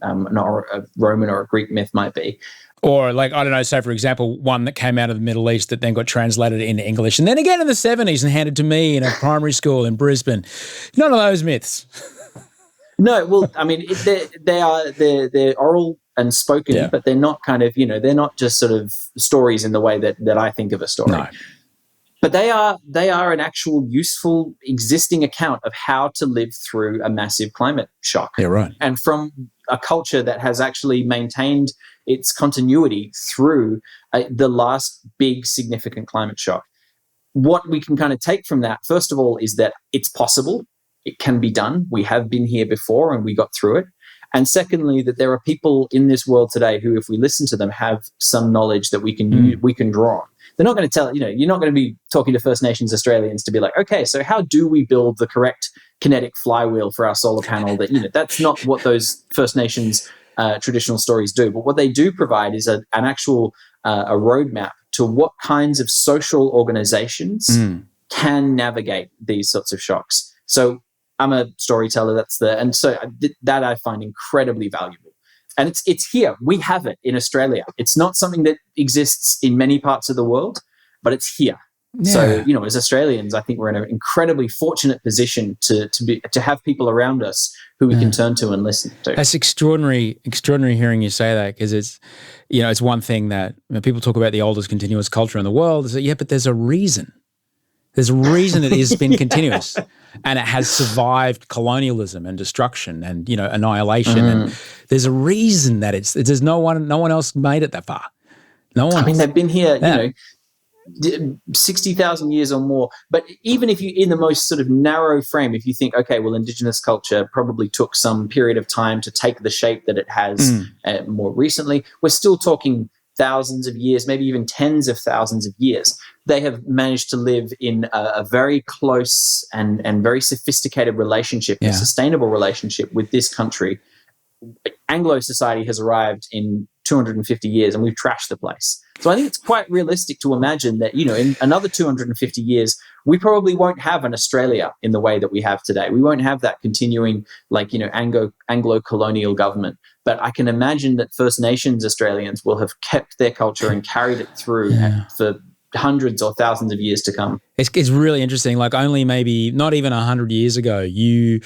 not a Roman or a Greek myth might be. Or like, I don't know, say for example, one that came out of the Middle East that then got translated into English and then again in the 70s and handed to me in a primary school in Brisbane. None of those myths. No, well, I mean, they're oral and spoken, but they're not kind of, they're not just sort of stories in the way that I think of a story. No. But they are an actual useful existing account of how to live through a massive climate shock. Yeah, right. And from a culture that has actually maintained its continuity through the last big significant climate shock. What we can kind of take from that, first of all, is that it's possible. It can be done. We have been here before and we got through it. And secondly, that there are people in this world today who, if we listen to them, have some knowledge that we can use, we can draw on. they're not going to tell, you're not going to be talking to First Nations Australians to be like, okay, so how do we build the correct kinetic flywheel for our solar panel? That's not what those First Nations traditional stories do. But what they do provide is an actual a roadmap to what kinds of social organizations can navigate these sorts of shocks. So I'm a storyteller. That I find incredibly valuable. And it's here. We have it in Australia. It's not something that exists in many parts of the world, but it's here. Yeah. So, as Australians, I think we're in an incredibly fortunate position to have people around us who we can turn to and listen to. That's extraordinary hearing you say that, because it's one thing that people talk about the oldest continuous culture in the world. Is that, but there's a reason. There's a reason it has been continuous, and it has survived colonialism and destruction and annihilation. And there's a reason that there's no one else made it that far. No one. I mean, they've been here, 60,000 years or more. But even if you, in the most sort of narrow frame, if you think, okay, well, Indigenous culture probably took some period of time to take the shape that it has more recently, we're still talking thousands of years, maybe even tens of thousands of years. They have managed to live in a very close and very sophisticated relationship, a sustainable relationship with this country. Anglo society has arrived in 250 years and we've trashed the place. So I think it's quite realistic to imagine that, in another 250 years, we probably won't have an Australia in the way that we have today. We won't have that continuing, Anglo-colonial government. But I can imagine that First Nations Australians will have kept their culture and carried it through for hundreds or thousands of years to come. It's really interesting. Like, only maybe not even 100 years ago, you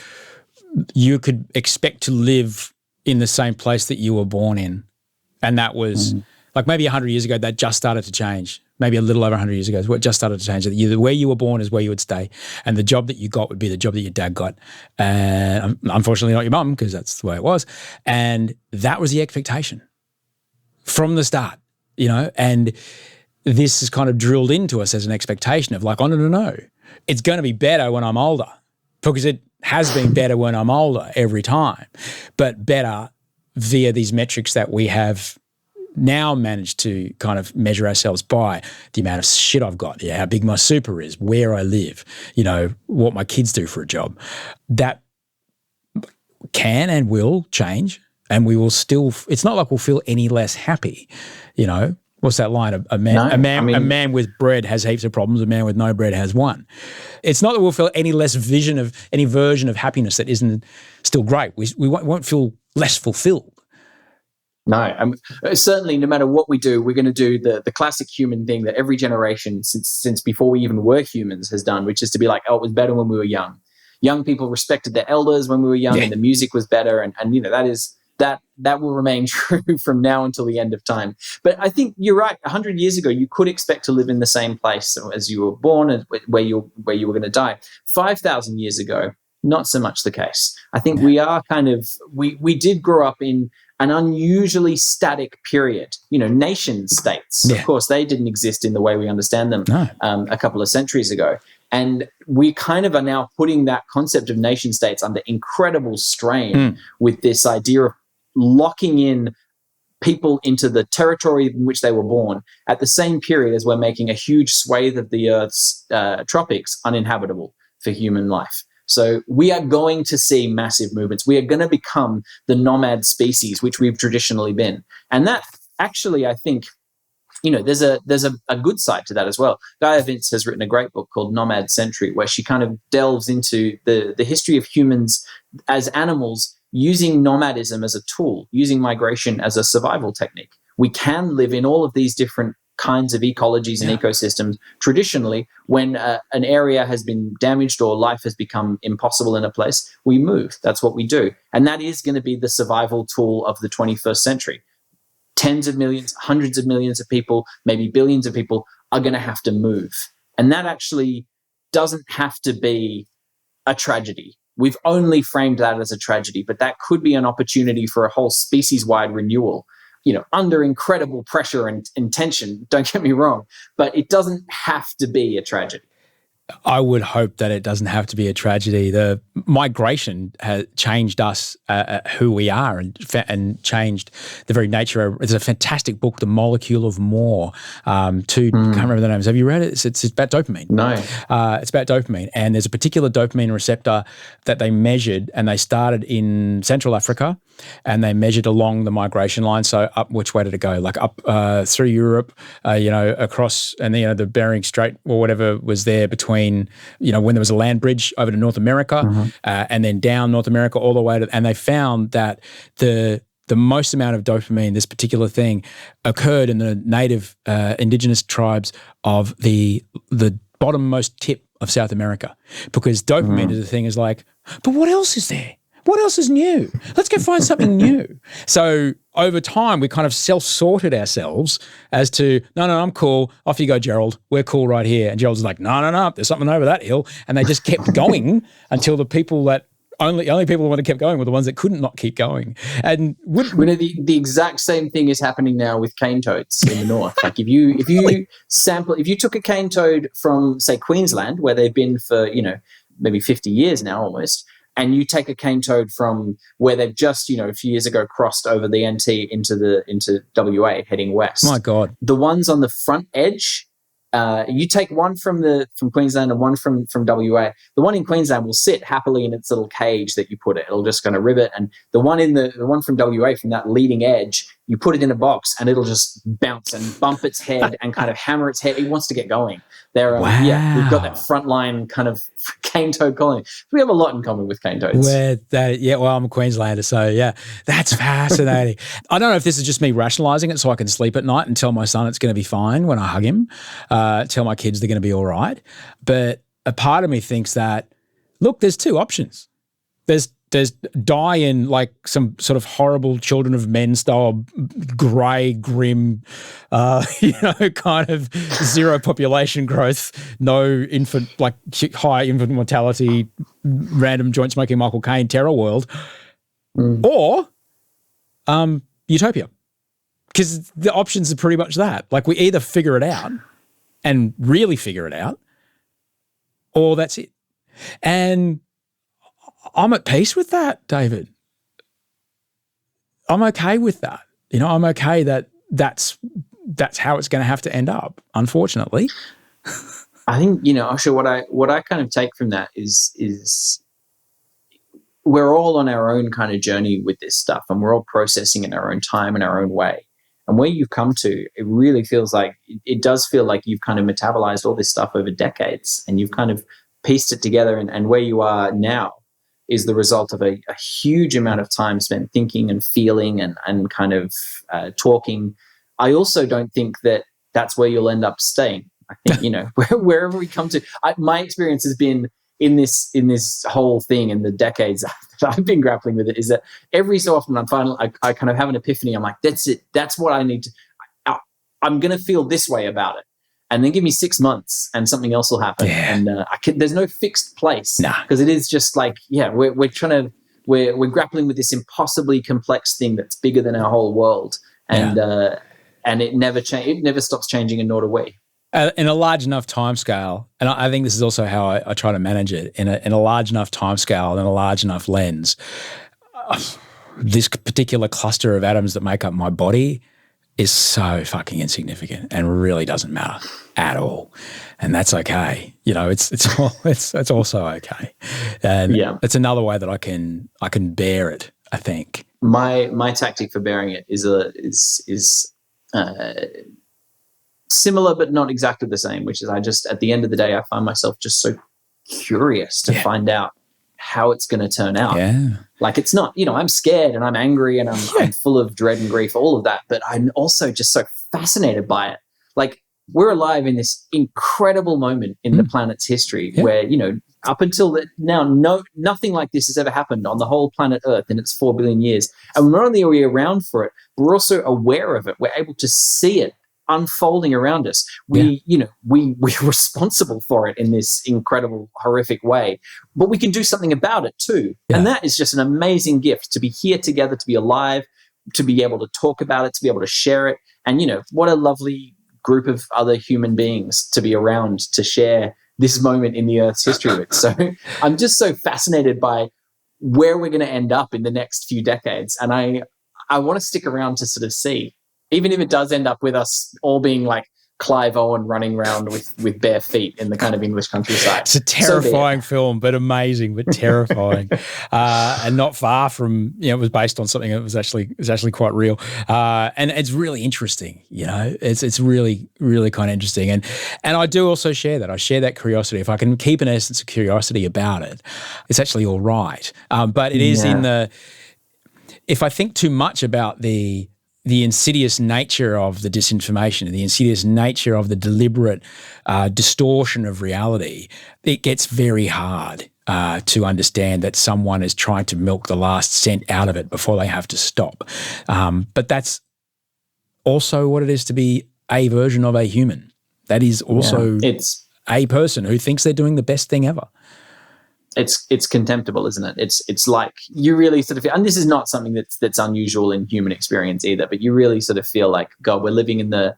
could expect to live in the same place that you were born in. And that was like maybe 100 years ago, that just started to change. Maybe a little over 100 years ago, it just started to change. Where you were born is where you would stay. And the job that you got would be the job that your dad got. And unfortunately not your mum, because that's the way it was. And that was the expectation from the start, and this is kind of drilled into us as an expectation of like, oh, no. It's going to be better when I'm older, because it has been better when I'm older every time, but better via these metrics that we have now managed to kind of measure ourselves by: the amount of shit I've got, how big my super is, where I live, what my kids do for a job. That can and will change, and we will still, it's not like we'll feel any less happy, What's that line? A man with bread has heaps of problems. A man with no bread has one. It's not that we'll feel any version of happiness that isn't still great. We won't feel less fulfilled. No, certainly. No matter what we do, we're going to do the classic human thing that every generation since before we even were humans has done, which is to be like, oh, it was better when we were young. Young people respected their elders when we were young, and the music was better, and that will remain true from now until the end of time. But I think you're right. 100 years ago, you could expect to live in the same place as you were born and where you were going to die. 5,000 years ago, not so much the case. I think we are we did grow up in an unusually static period. Nation states, of course, they didn't exist in the way we understand them a couple of centuries ago. And we kind of are now putting that concept of nation states under incredible strain with this idea of locking in people into the territory in which they were born at the same period as we're making a huge swathe of the Earth's tropics uninhabitable for human life. So we are going to see massive movements. We are going to become the nomad species, which we've traditionally been. And that actually, I think, there's a good side to that as well. Gaia Vince has written a great book called Nomad Century, where she kind of delves into the history of humans as animals using nomadism as a tool, using migration as a survival technique. We can live in all of these different kinds of ecologies and ecosystems traditionally. When an area has been damaged or life has become impossible in a place, we move. That's what we do. And that is going to be the survival tool of the 21st century. Tens of millions, hundreds of millions of people, maybe billions of people are going to have to move. And that actually doesn't have to be a tragedy. We've only framed that as a tragedy, but that could be an opportunity for a whole species-wide renewal, under incredible pressure and tension, don't get me wrong, but it doesn't have to be a tragedy. I would hope that it doesn't have to be a tragedy. The migration has changed us, who we are, and changed the very nature of. It's a fantastic book, The Molecule of More. Can't remember the names. Have you read it? It's about dopamine. No. It's about dopamine, and there's a particular dopamine receptor that they measured, and they started in Central Africa, and they measured along the migration line. So up, which way did it go? Like up through Europe, across, and the Bering Strait or whatever was there between. When there was a land bridge over to North America, and then down North America all the way to, and they found that the most amount of dopamine, this particular thing, occurred in the native indigenous tribes of the bottommost tip of South America, because dopamine is the thing is like, but what else is there? What else is new? Let's go find something new. So over time, we kind of self-sorted ourselves as to, no, I'm cool. Off you go, Gerald. We're cool right here. And Gerald's like, no, there's something over that hill. And they just kept going until the people that only people who would have kept going were the ones that couldn't not keep going. And the exact same thing is happening now with cane toads in the north. Like if you took a cane toad from, say, Queensland, where they've been for maybe 50 years now almost, and you take a cane toad from where they've just, a few years ago crossed over the NT into WA heading west. My God. The ones on the front edge, you take one from Queensland and one from WA. The one in Queensland will sit happily in its little cage that you put it. It'll just kind of rivet. And the one from WA, from that leading edge, you put it in a box and it'll just bounce and bump its head and kind of hammer its head. It wants to get going. Wow. We've got that frontline kind of cane toad colony. We have a lot in common with cane toads. I'm a Queenslander, so yeah, that's fascinating. I don't know if this is just me rationalizing it so I can sleep at night and tell my son it's going to be fine when I hug him, tell my kids they're going to be all right. But a part of me thinks that, look, there's two options. There's die in like some sort of horrible Children of Men style, grey, grim, kind of zero population growth, no infant, like high infant mortality, random joint smoking Michael Caine terror world, or utopia. Because the options are pretty much that. Like we either figure it out and really figure it out, or that's it. And I'm at peace with that, David. I'm okay with that. I'm okay that that's how it's going to have to end up, unfortunately. I think, Osher, what I kind of take from that is we're all on our own kind of journey with this stuff, and we're all processing in our own time and our own way. And where you've come to, it really feels like, it does feel like you've kind of metabolized all this stuff over decades, and you've kind of pieced it together, and where you are now is the result of a huge amount of time spent thinking and feeling and kind of talking. I also don't think that that's where you'll end up staying. I think, wherever we come to, my experience has been in this whole thing in the decades that I've been grappling with it, is that every so often I kind of have an epiphany. I'm like, that's it. That's what I need to, I'm going to feel this way about it. And then give me 6 months and something else will happen. Yeah. And there's no fixed place, because it is just like, we're grappling with this impossibly complex thing that's bigger than our whole world. And it never stops changing, and nor do we. In a large enough timescale, and I think this is also how I try to manage it, in a large enough timescale and a large enough lens, this particular cluster of atoms that make up my body is so fucking insignificant and really doesn't matter at all, and that's okay. It's also okay, and it's another way that I can bear it. I think my tactic for bearing it is similar but not exactly the same, which is I just, at the end of the day, I find myself just so curious to find out how it's going to turn out. Yeah. Like, it's not, I'm scared and I'm angry and I'm full of dread and grief, all of that, but I'm also just so fascinated by it. Like, we're alive in this incredible moment in the planet's history where, up until now, nothing like this has ever happened on the whole planet Earth in its 4 billion years. And not only are we around for it, but we're also aware of it. We're able to see it unfolding around us. We're responsible for it in this incredible, horrific way, but we can do something about it too. Yeah. And that is just an amazing gift, to be here together, to be alive, to be able to talk about it, to be able to share it. And, what a lovely group of other human beings to be around, to share this moment in the Earth's history with. So I'm just so fascinated by where we're going to end up in the next few decades. And I want to stick around to sort of see, even if it does end up with us all being like Clive Owen running around with bare feet in the kind of English countryside. It's a terrifying film, but amazing, but terrifying, and not far from, it was based on something that was actually quite real, and it's really interesting. It's really, really kind of interesting, and I do also share that. I share that curiosity. If I can keep an essence of curiosity about it, it's actually all right. But it is if I think too much about the insidious nature of the disinformation, the insidious nature of the deliberate distortion of reality, it gets very hard to understand that someone is trying to milk the last cent out of it before they have to stop. But that's also what it is to be a version of a human. That is also it's a person who thinks they're doing the best thing ever. It's contemptible, isn't it? It's like you really sort of feel, and this is not something that's unusual in human experience either, but you really sort of feel like, God, we're living in the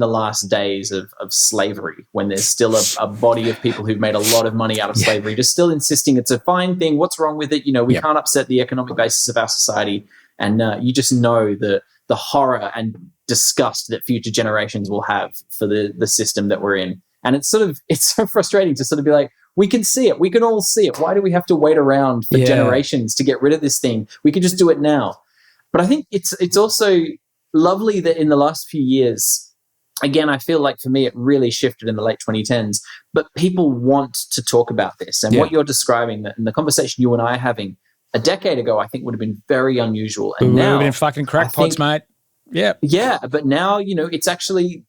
last days of slavery, when there's still a body of people who've made a lot of money out of slavery, just still insisting it's a fine thing. What's wrong with it? We can't upset the economic basis of our society. And you just know the horror and disgust that future generations will have for the system that we're in. And it's so frustrating to sort of be like, we can see it. We can all see it. Why do we have to wait around for generations to get rid of this thing? We can just do it now. But I think it's also lovely that in the last few years, again, I feel like for me, it really shifted in the late 2010s, but people want to talk about this. And what you're describing, and the conversation you and I are having a decade ago, I think would have been very unusual. And now, we've been fucking crackpots, mate. Yeah. Yeah. But now, it's actually,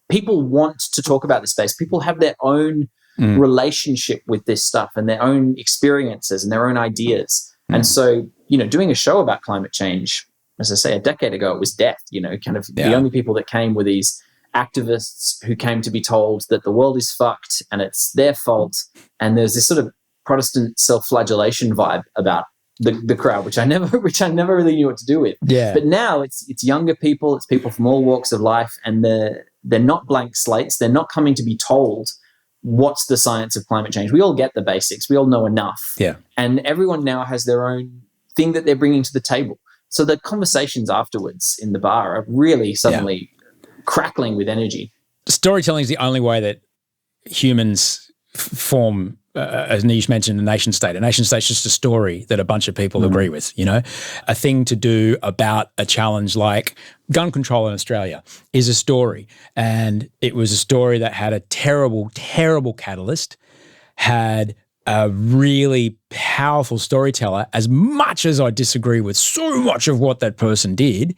people want to talk about this space. People have their own relationship with this stuff and their own experiences and their own ideas. And so, doing a show about climate change, as I say, a decade ago, it was death, the only people that came were these activists who came to be told that the world is fucked and it's their fault. And there's this sort of Protestant self-flagellation vibe about the crowd, which I never really knew what to do with. Yeah. But now it's younger people, it's people from all walks of life, and they're not blank slates. They're not coming to be told what's the science of climate change. We all get the basics. We all know enough. Yeah. And everyone now has their own thing that they're bringing to the table. So the conversations afterwards in the bar are really suddenly crackling with energy. Storytelling is the only way that humans form, as Nish mentioned, a nation state. A nation state is just a story that a bunch of people agree with, A thing to do about a challenge like gun control in Australia is a story. And it was a story that had a terrible, terrible catalyst, had a really powerful storyteller. As much as I disagree with so much of what that person did,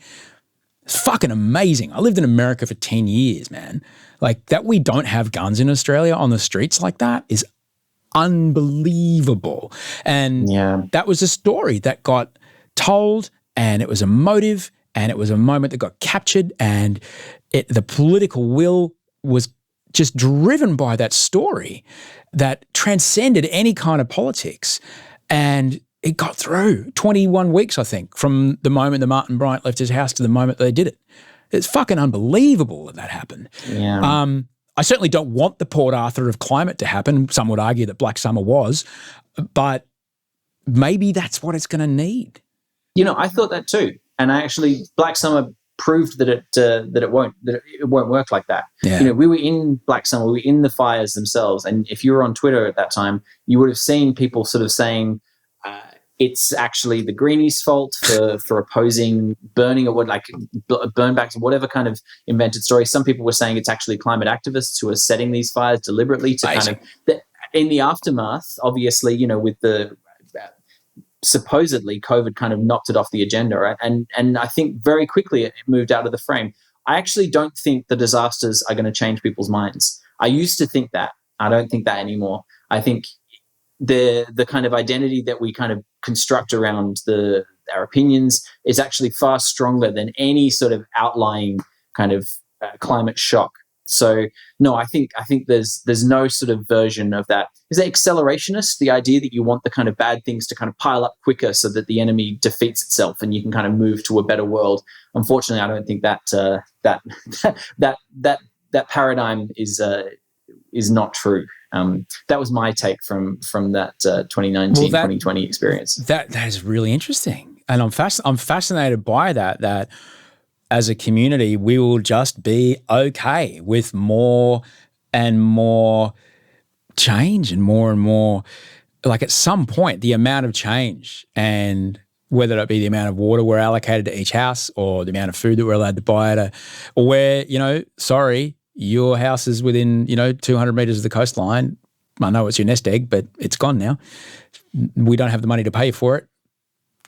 it's fucking amazing. I lived in America for 10 years, man. Like, that we don't have guns in Australia on the streets like that is unbelievable. And that was a story that got told, and it was a motive, and it was a moment that got captured, and the political will was just driven by that story that transcended any kind of politics. And it got through 21 weeks, I think, from the moment that Martin Bryant left his house to the moment they did it. It's fucking unbelievable that happened. Yeah. I certainly don't want the Port Arthur of climate to happen. Some would argue that Black Summer was, but maybe that's what it's going to need. I thought that too. And Black Summer proved that it won't work like that. Yeah. We were in Black Summer, we were in the fires themselves. And if you were on Twitter at that time, you would have seen people sort of saying, it's actually the greenies' fault for opposing burning or burnbacks, whatever kind of invented story. Some people were saying it's actually climate activists who are setting these fires deliberately to kind of, in the aftermath, obviously, with the supposedly COVID kind of knocked it off the agenda, right? And I think very quickly it moved out of the frame. I actually don't think the disasters are going to change people's minds. I used to think that. I don't think that anymore. I think the kind of identity that we kind of construct around our opinions is actually far stronger than any sort of outlying kind of climate shock. So no, I think there's no sort of version of that. Is that accelerationist? The idea that you want the kind of bad things to kind of pile up quicker so that the enemy defeats itself and you can kind of move to a better world. Unfortunately, I don't think that paradigm is not true. That was my take from that 2019-2020 experience. That is really interesting, and I'm fascinated by that as a community we will just be okay with more and more change and more. Like at some point, the amount of change, and whether it be the amount of water we're allocated to each house or the amount of food that we're allowed to buy or where, sorry, your house is within, 200 meters of the coastline. I know it's your nest egg, but it's gone now. We don't have the money to pay for it.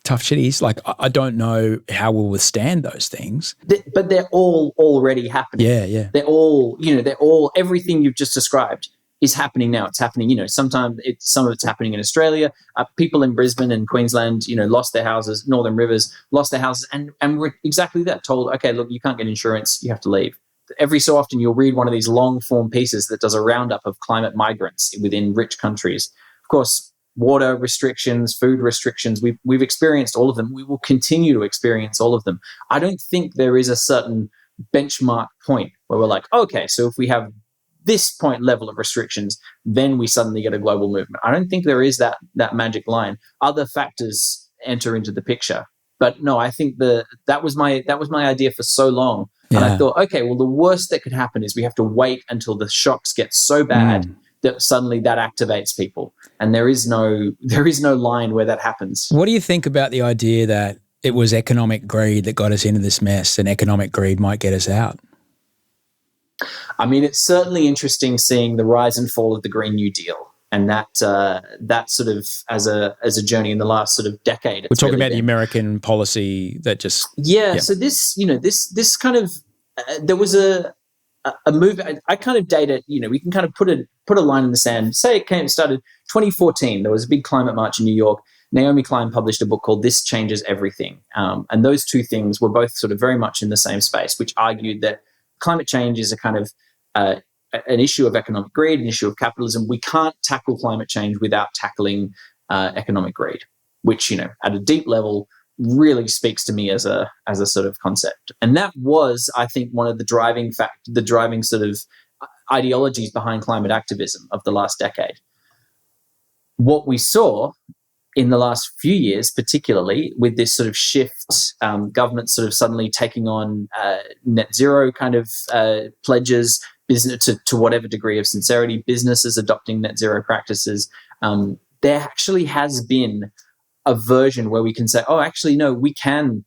Tough shitties. Like, I don't know how we'll withstand those things. But they're all already happening. Yeah. They're all, everything you've just described is happening now. It's happening, some of it's happening in Australia. People in Brisbane and Queensland, lost their houses, Northern Rivers lost their houses, and we're exactly that, told, okay, look, you can't get insurance, you have to leave. Every so often you'll read one of these long form pieces that does a roundup of climate migrants within rich countries. Of course, water restrictions, food restrictions, we've experienced all of them. We will continue to experience all of them. I don't think there is a certain benchmark point where we're like, okay, so if we have this point level of restrictions, then we suddenly get a global movement. I don't think there is that magic line. Other factors enter into the picture. But no, I think that was my idea for so long. Yeah. And I thought, okay, well, the worst that could happen is we have to wait until the shocks get so bad that suddenly that activates people. And there is no line where that happens. What do you think about the idea that it was economic greed that got us into this mess and economic greed might get us out? I mean, it's certainly interesting seeing the rise and fall of the Green New Deal, and that sort of as a journey in the last sort of decade. We're talking about the American policy that just So this kind of there was a move. I kind of date it. We can kind of put a line in the sand. Say it started 2014. There was a big climate march in New York. Naomi Klein published a book called "This Changes Everything," and those two things were both sort of very much in the same space, which argued that climate change is a kind of an issue of economic greed, an issue of capitalism. We can't tackle climate change without tackling economic greed, which, at a deep level really speaks to me as a sort of concept. And that was, I think, one of the driving sort of ideologies behind climate activism of the last decade. What we saw in the last few years, particularly with this sort of shift, government sort of suddenly taking on net zero kind of pledges, business to whatever degree of sincerity, businesses adopting net zero practices. There actually has been a version where we can say, oh, actually, no, we can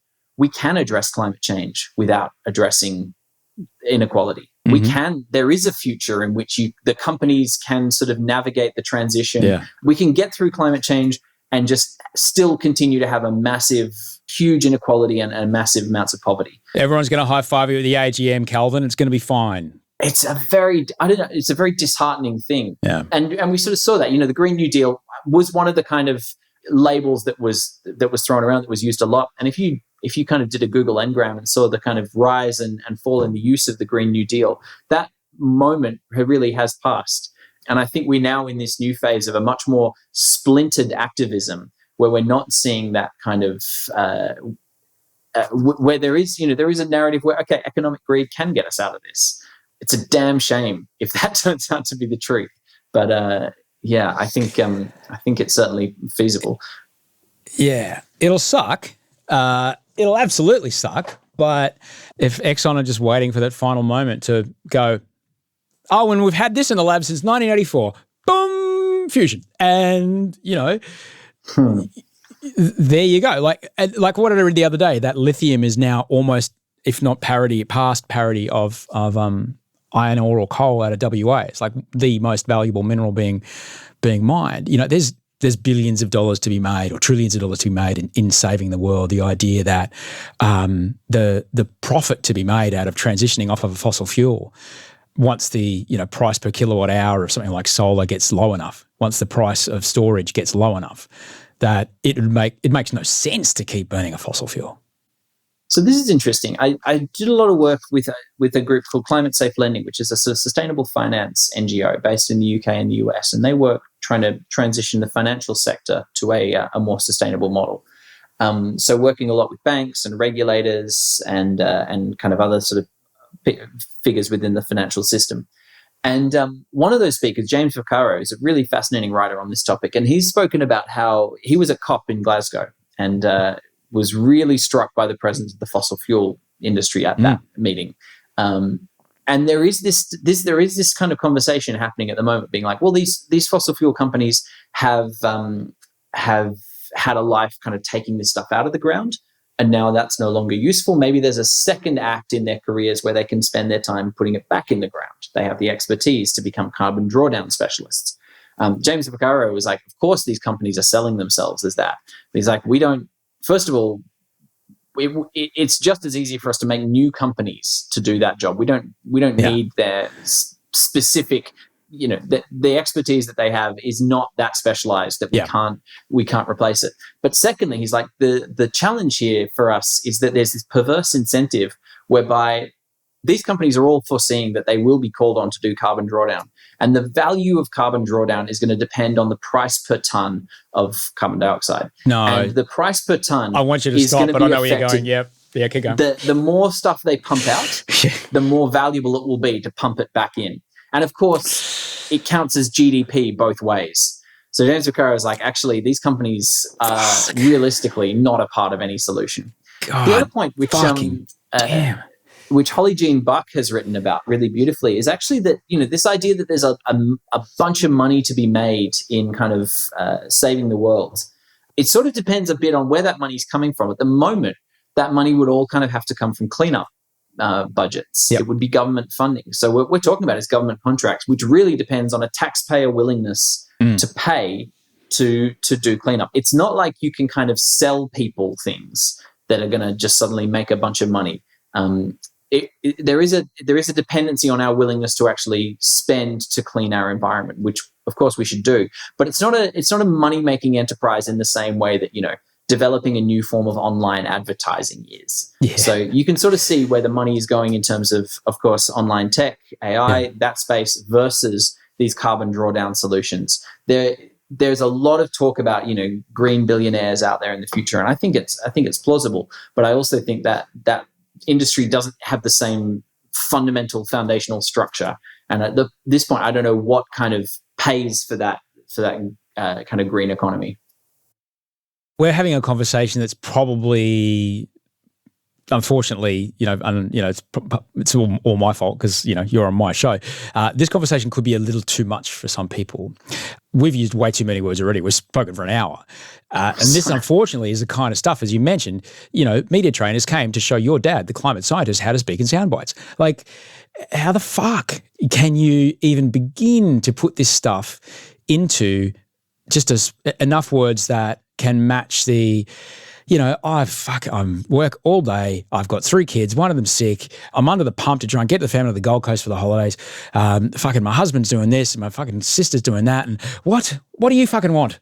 address climate change without addressing inequality. Mm-hmm. There is a future in which the companies can sort of navigate the transition. Yeah. We can get through climate change and just still continue to have a massive, huge inequality and massive amounts of poverty. Everyone's going to high-five you at the AGM, Calvin. It's going to be fine. It's a very disheartening thing. Yeah. And we sort of saw that, the Green New Deal was one of the kind of labels that was thrown around, that was used a lot. And if you kind of did a Google Ngram and saw the kind of rise and fall in the use of the Green New Deal, that moment really has passed. And I think we're now in this new phase of a much more splintered activism, where we're not seeing that kind of where there is a narrative where, okay, economic greed can get us out of this. It's a damn shame if that turns out to be the truth. But I think it's certainly feasible. Yeah, it'll suck. It'll absolutely suck. But if Exxon are just waiting for that final moment to go, oh, and we've had this in the lab since 1984, boom, fusion. And, there you go. Like what I read the other day, that lithium is now almost, if not past parity of iron ore or coal out of WA. It's like the most valuable mineral being mined. There's billions of dollars to be made, or trillions of dollars to be made in saving the world. The idea that the profit to be made out of transitioning off of a fossil fuel, once the price per kilowatt hour of something like solar gets low enough, once the price of storage gets low enough, that it makes no sense to keep burning a fossil fuel. So this is interesting. I did a lot of work with a group called Climate Safe Lending, which is a sort of sustainable finance NGO based in the UK and the US, and they work trying to transition the financial sector to a more sustainable model. So working a lot with banks and regulators and kind of other sort of figures within the financial system. And one of those speakers, James Vaccaro, is a really fascinating writer on this topic. And he's spoken about how he was a cop in Glasgow and was really struck by the presence of the fossil fuel industry at that meeting. And there is this kind of conversation happening at the moment, being like, well, these fossil fuel companies have had a life kind of taking this stuff out of the ground, and now that's no longer useful. Maybe there's a second act in their careers where they can spend their time putting it back in the ground. They have the expertise to become carbon drawdown specialists. James Vaccaro was like, of course, these companies are selling themselves as that. But he's like, we don't. First of all, it's just as easy for us to make new companies to do that job. We don't need their specific, the expertise that they have is not that specialized that we can't replace it. But secondly, he's like, the challenge here for us is that there's this perverse incentive whereby these companies are all foreseeing that they will be called on to do carbon drawdown. And the value of carbon drawdown is going to depend on the price per ton of carbon dioxide. No. And the price per ton I want you to stop, but I know where you're going. Yep. Yeah, keep going. The more stuff they pump out, the more valuable it will be to pump it back in. And of course, it counts as GDP both ways. So James Vaccaro is like, actually, these companies are realistically not a part of any solution. God, the other point, which Holly Jean Buck has written about really beautifully, is actually that, this idea that there's a bunch of money to be made in kind of saving the world. It sort of depends a bit on where that money's coming from. At the moment, that money would all kind of have to come from cleanup budgets. Yep. It would be government funding. So what we're talking about is government contracts, which really depends on a taxpayer willingness to pay to do cleanup. It's not like you can kind of sell people things that are going to just suddenly make a bunch of money. There is a dependency on our willingness to actually spend to clean our environment, which of course we should do. But it's not a money making enterprise in the same way that developing a new form of online advertising is. Yeah. So you can sort of see where the money is going in terms of course, online tech, AI, that space versus these carbon drawdown solutions. There's a lot of talk about green billionaires out there in the future, and I think it's plausible. But I also think that industry doesn't have the same fundamental foundational structure, and at this point, I don't know what kind of pays for that kind of green economy. We're having a conversation that's probably, unfortunately, it's all my fault because you're on my show. This conversation could be a little too much for some people. We've used way too many words already. We've spoken for an hour, and this, unfortunately, is the kind of stuff, as you mentioned. Media trainers came to show your dad, the climate scientist, how to speak in sound bites. Like, how the fuck can you even begin to put this stuff into just enough words that can match the, I'm work all day. I've got 3 kids. One of them's sick. I'm under the pump to try and get the family to the Gold Coast for the holidays. My husband's doing this and my fucking sister's doing that. And what do you fucking want?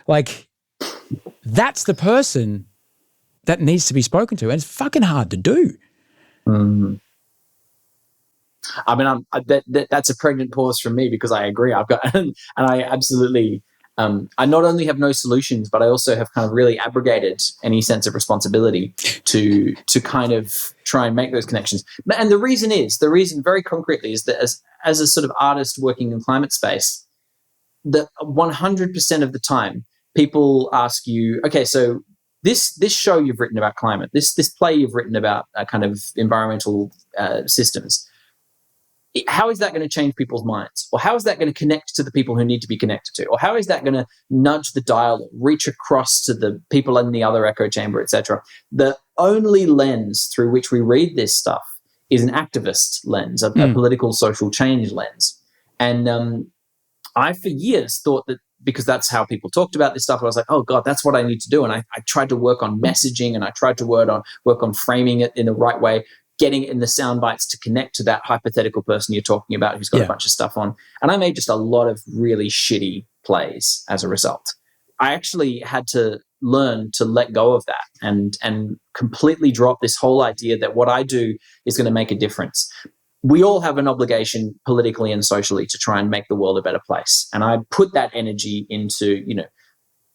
Like, that's the person that needs to be spoken to. And it's fucking hard to do. Mm. I mean, that's a pregnant pause from me because I agree. And I absolutely, I not only have no solutions, but I also have kind of really abrogated any sense of responsibility to kind of try and make those connections. And the reason very concretely is that as a sort of artist working in climate space, that 100% of the time people ask you, okay, so this show you've written about climate, this play you've written about kind of environmental systems, how is that going to change people's minds? Or how is that going to connect to the people who need to be connected to? Or how is that going to nudge the dialogue, reach across to the people in the other echo chamber, etc.? The only lens through which we read this stuff is an activist lens, a political social change lens. And I, for years, thought that because that's how people talked about this stuff, I was like, oh God, that's what I need to do. And I tried to work on messaging, and I tried to work on framing it in the right way, getting it in the sound bites to connect to that hypothetical person you're talking about who's got a bunch of stuff on. And I made just a lot of really shitty plays as a result. I actually had to learn to let go of that and completely drop this whole idea that what I do is going to make a difference. We all have an obligation politically and socially to try and make the world a better place. And I put that energy into,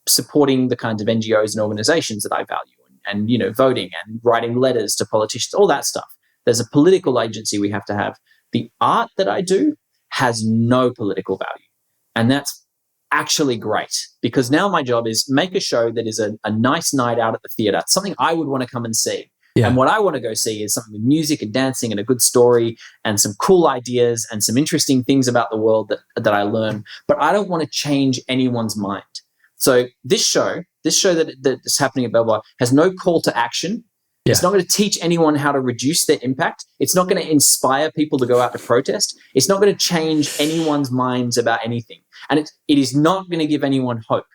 supporting the kinds of NGOs and organizations that I value and voting and writing letters to politicians, all that stuff. There's a political agency we have to have. The art that I do has no political value. And that's actually great, because now my job is make a show that is a nice night out at the theater, something I would want to come and see. Yeah. And what I want to go see is something with music and dancing and a good story and some cool ideas and some interesting things about the world that I learn. But I don't want to change anyone's mind. So this show that's happening at Belvoir has no call to action. Yeah. It's not going to teach anyone how to reduce their impact. It's not going to inspire people to go out to protest. It's not going to change anyone's minds about anything. And it is not going to give anyone hope.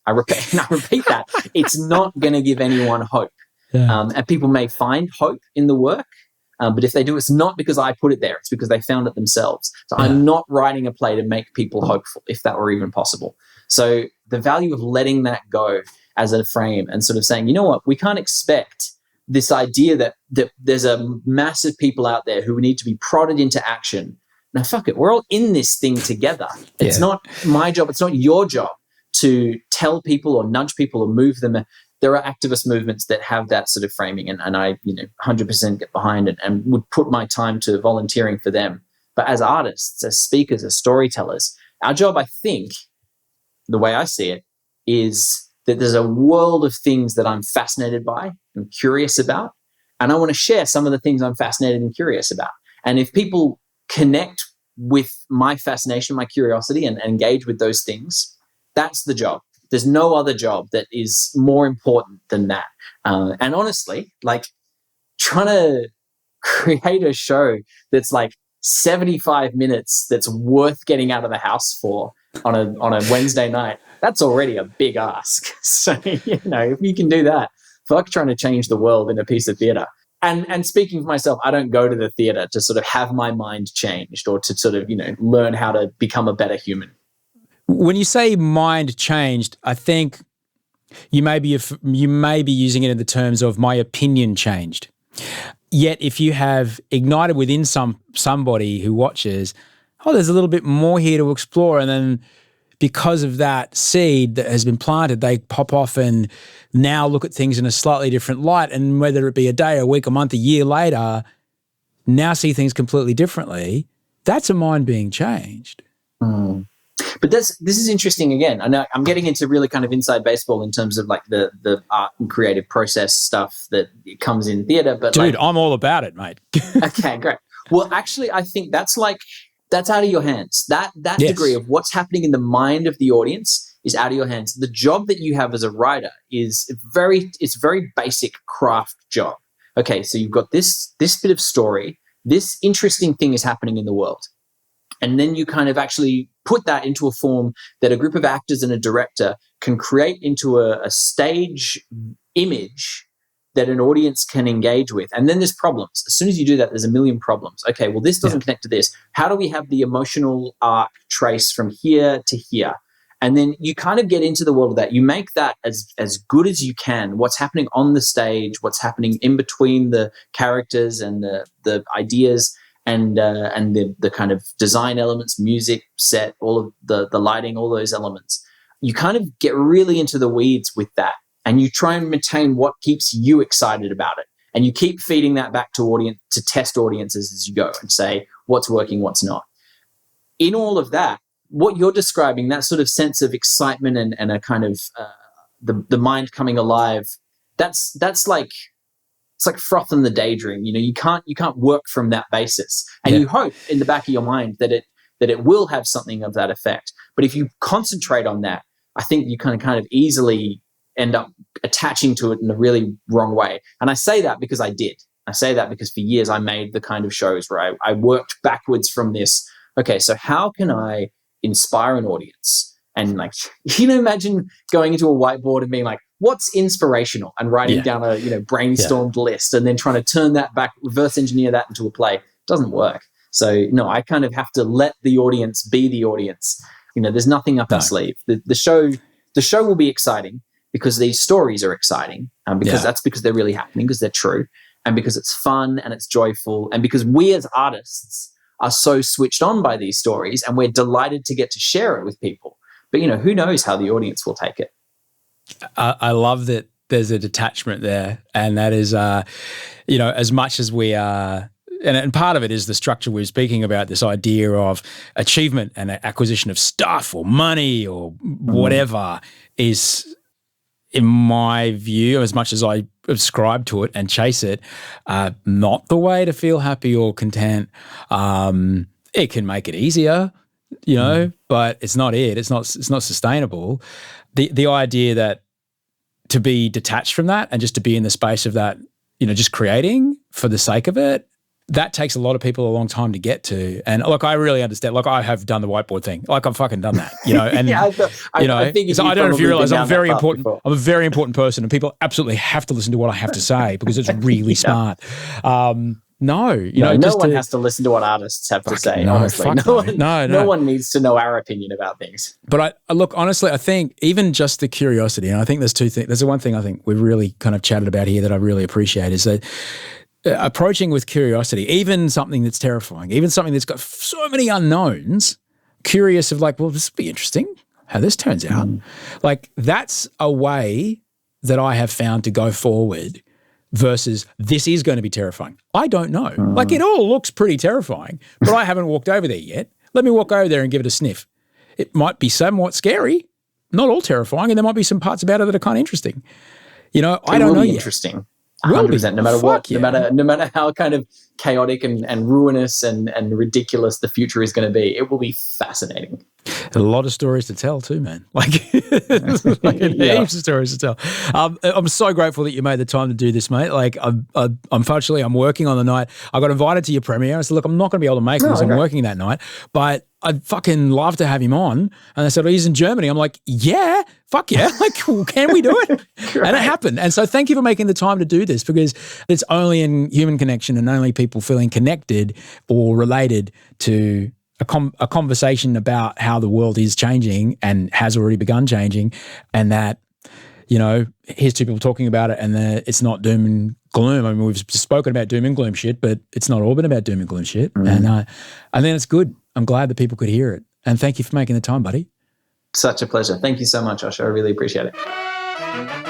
I repeat that. It's not going to give anyone hope. Yeah. And people may find hope in the work, but if they do, it's not because I put it there. It's because they found it themselves. So yeah. I'm not writing a play to make people hopeful, if that were even possible. So the value of letting that go as a frame and sort of saying, you know what, we can't expect this idea that there's a massive people out there who need to be prodded into action. Now, fuck it, we're all in this thing together. It's not my job, it's not your job to tell people or nudge people or move them. There are activist movements that have that sort of framing, and I 100% get behind it and would put my time to volunteering for them. But as artists, as speakers, as storytellers, our job, I think, the way I see it, is that there's a world of things that I'm fascinated by and curious about, and I want to share some of the things I'm fascinated and curious about. And if people connect with my fascination, my curiosity, and engage with those things, that's the job. There's no other job that is more important than that. And honestly, like, trying to create a show that's like 75 minutes that's worth getting out of the house for on a Wednesday night, that's already a big ask. So, if you can do that, fuck trying to change the world in a piece of theatre. And speaking for myself, I don't go to the theatre to sort of have my mind changed or to sort of, learn how to become a better human. When you say mind changed, I think you may be using it in the terms of my opinion changed. Yet if you have ignited within somebody who watches, there's a little bit more here to explore, and then because of that seed that has been planted, they pop off and now look at things in a slightly different light, and whether it be a day, a week, a month, a year later, now see things completely differently. That's a mind being changed. Mm. But this is interesting again. I know I'm getting into really kind of inside baseball in terms of like the art and creative process stuff that comes in theatre. But dude, I'm all about it, mate. Okay, great. Well, actually, I think that's out of your hands. That yes. degree of what's happening in the mind of the audience is out of your hands. The job that you have as a writer is it's very basic craft job. Okay, so you've got this bit of story, this interesting thing is happening in the world. And then you kind of actually put that into a form that a group of actors and a director can create into a stage image that an audience can engage with. And then there's problems. As soon as you do that, there's a million problems. Okay, well, this doesn't connect to this. How do we have the emotional arc trace from here to here? And then you kind of get into the world of that. You make that as good as you can. What's happening on the stage, what's happening in between the characters and the ideas, and the kind of design elements, music, set, all of the lighting, all those elements. You kind of get really into the weeds with that, and you try and maintain what keeps you excited about it. And you keep feeding that back to test audiences as you go and say what's working, what's not. In all of that, what you're describing, that sort of sense of excitement and a kind of the mind coming alive, that's like, it's like froth in the daydream. You can't work from that basis, and you hope in the back of your mind that it will have something of that effect. But if you concentrate on that, I think you kind of easily end up attaching to it in a really wrong way. And I say that because I did. I say that because for years I made the kind of shows where I worked backwards from this. Okay, so how can I inspire an audience? And imagine going into a whiteboard and being like, what's inspirational, and writing down a brainstormed list, and then trying to turn that back, reverse engineer that into a play. It doesn't work. So no, I kind of have to let the audience be the audience. There's nothing up our sleeve. The show will be exciting because these stories are exciting, that's because they're really happening, because they're true, and because it's fun and it's joyful, and because we as artists are so switched on by these stories, and we're delighted to get to share it with people. But who knows how the audience will take it. I love that there's a detachment there, and that is, as much as we are And part of it is the structure we were speaking about, this idea of achievement and acquisition of stuff or money or whatever is, in my view, as much as I ascribe to it and chase it, not the way to feel happy or content. It can make it easier, but it's not it. It's not sustainable. The idea that to be detached from that and just to be in the space of that, just creating for the sake of it, that takes a lot of people a long time to get to. And look, I really understand. Like, I have done the whiteboard thing. Like, I've fucking done that, And I think so I don't know if you realize I'm very important. I'm a very important person, and people absolutely have to listen to what I have to say because it's really smart. No one has to listen to what artists have to say. No, honestly, no one needs to know our opinion about things. But I look, honestly, I think even just the curiosity, and I think there's two things. There's the one thing I think we've really kind of chatted about here that I really appreciate is that approaching with curiosity, even something that's terrifying, even something that's got so many unknowns, curious of like, well, this will be interesting how this turns out. Like, that's a way that I have found to go forward versus this is going to be terrifying. I don't know. Like, it all looks pretty terrifying, but I haven't walked over there yet. Let me walk over there and give it a sniff. It might be somewhat scary, not all terrifying, and there might be some parts about it that are kind of interesting. I don't know yet. Interesting. 100%, no matter what, no matter how kind of chaotic and ruinous and ridiculous the future is going to be, it will be fascinating. A lot of stories to tell too, man. Like, heaps of stories to tell. I'm so grateful that you made the time to do this, mate. Like, unfortunately, I'm working on the night. I got invited to your premiere. I said, look, I'm not going to be able to make it because I'm working that night, but I'd fucking love to have him on. And they said, he's in Germany. I'm like, yeah, fuck yeah. Like, well, can we do it? And it happened. And so thank you for making the time to do this, because it's only in human connection and only people feeling connected or related to a conversation about how the world is changing and has already begun changing, and that, here's two people talking about it, and it's not doom and gloom. I mean, we've spoken about doom and gloom shit, but it's not all been about doom and gloom shit. And I think it's good. I'm glad that people could hear it. And thank you for making the time, buddy. Such a pleasure. Thank you so much, Josh. I really appreciate it.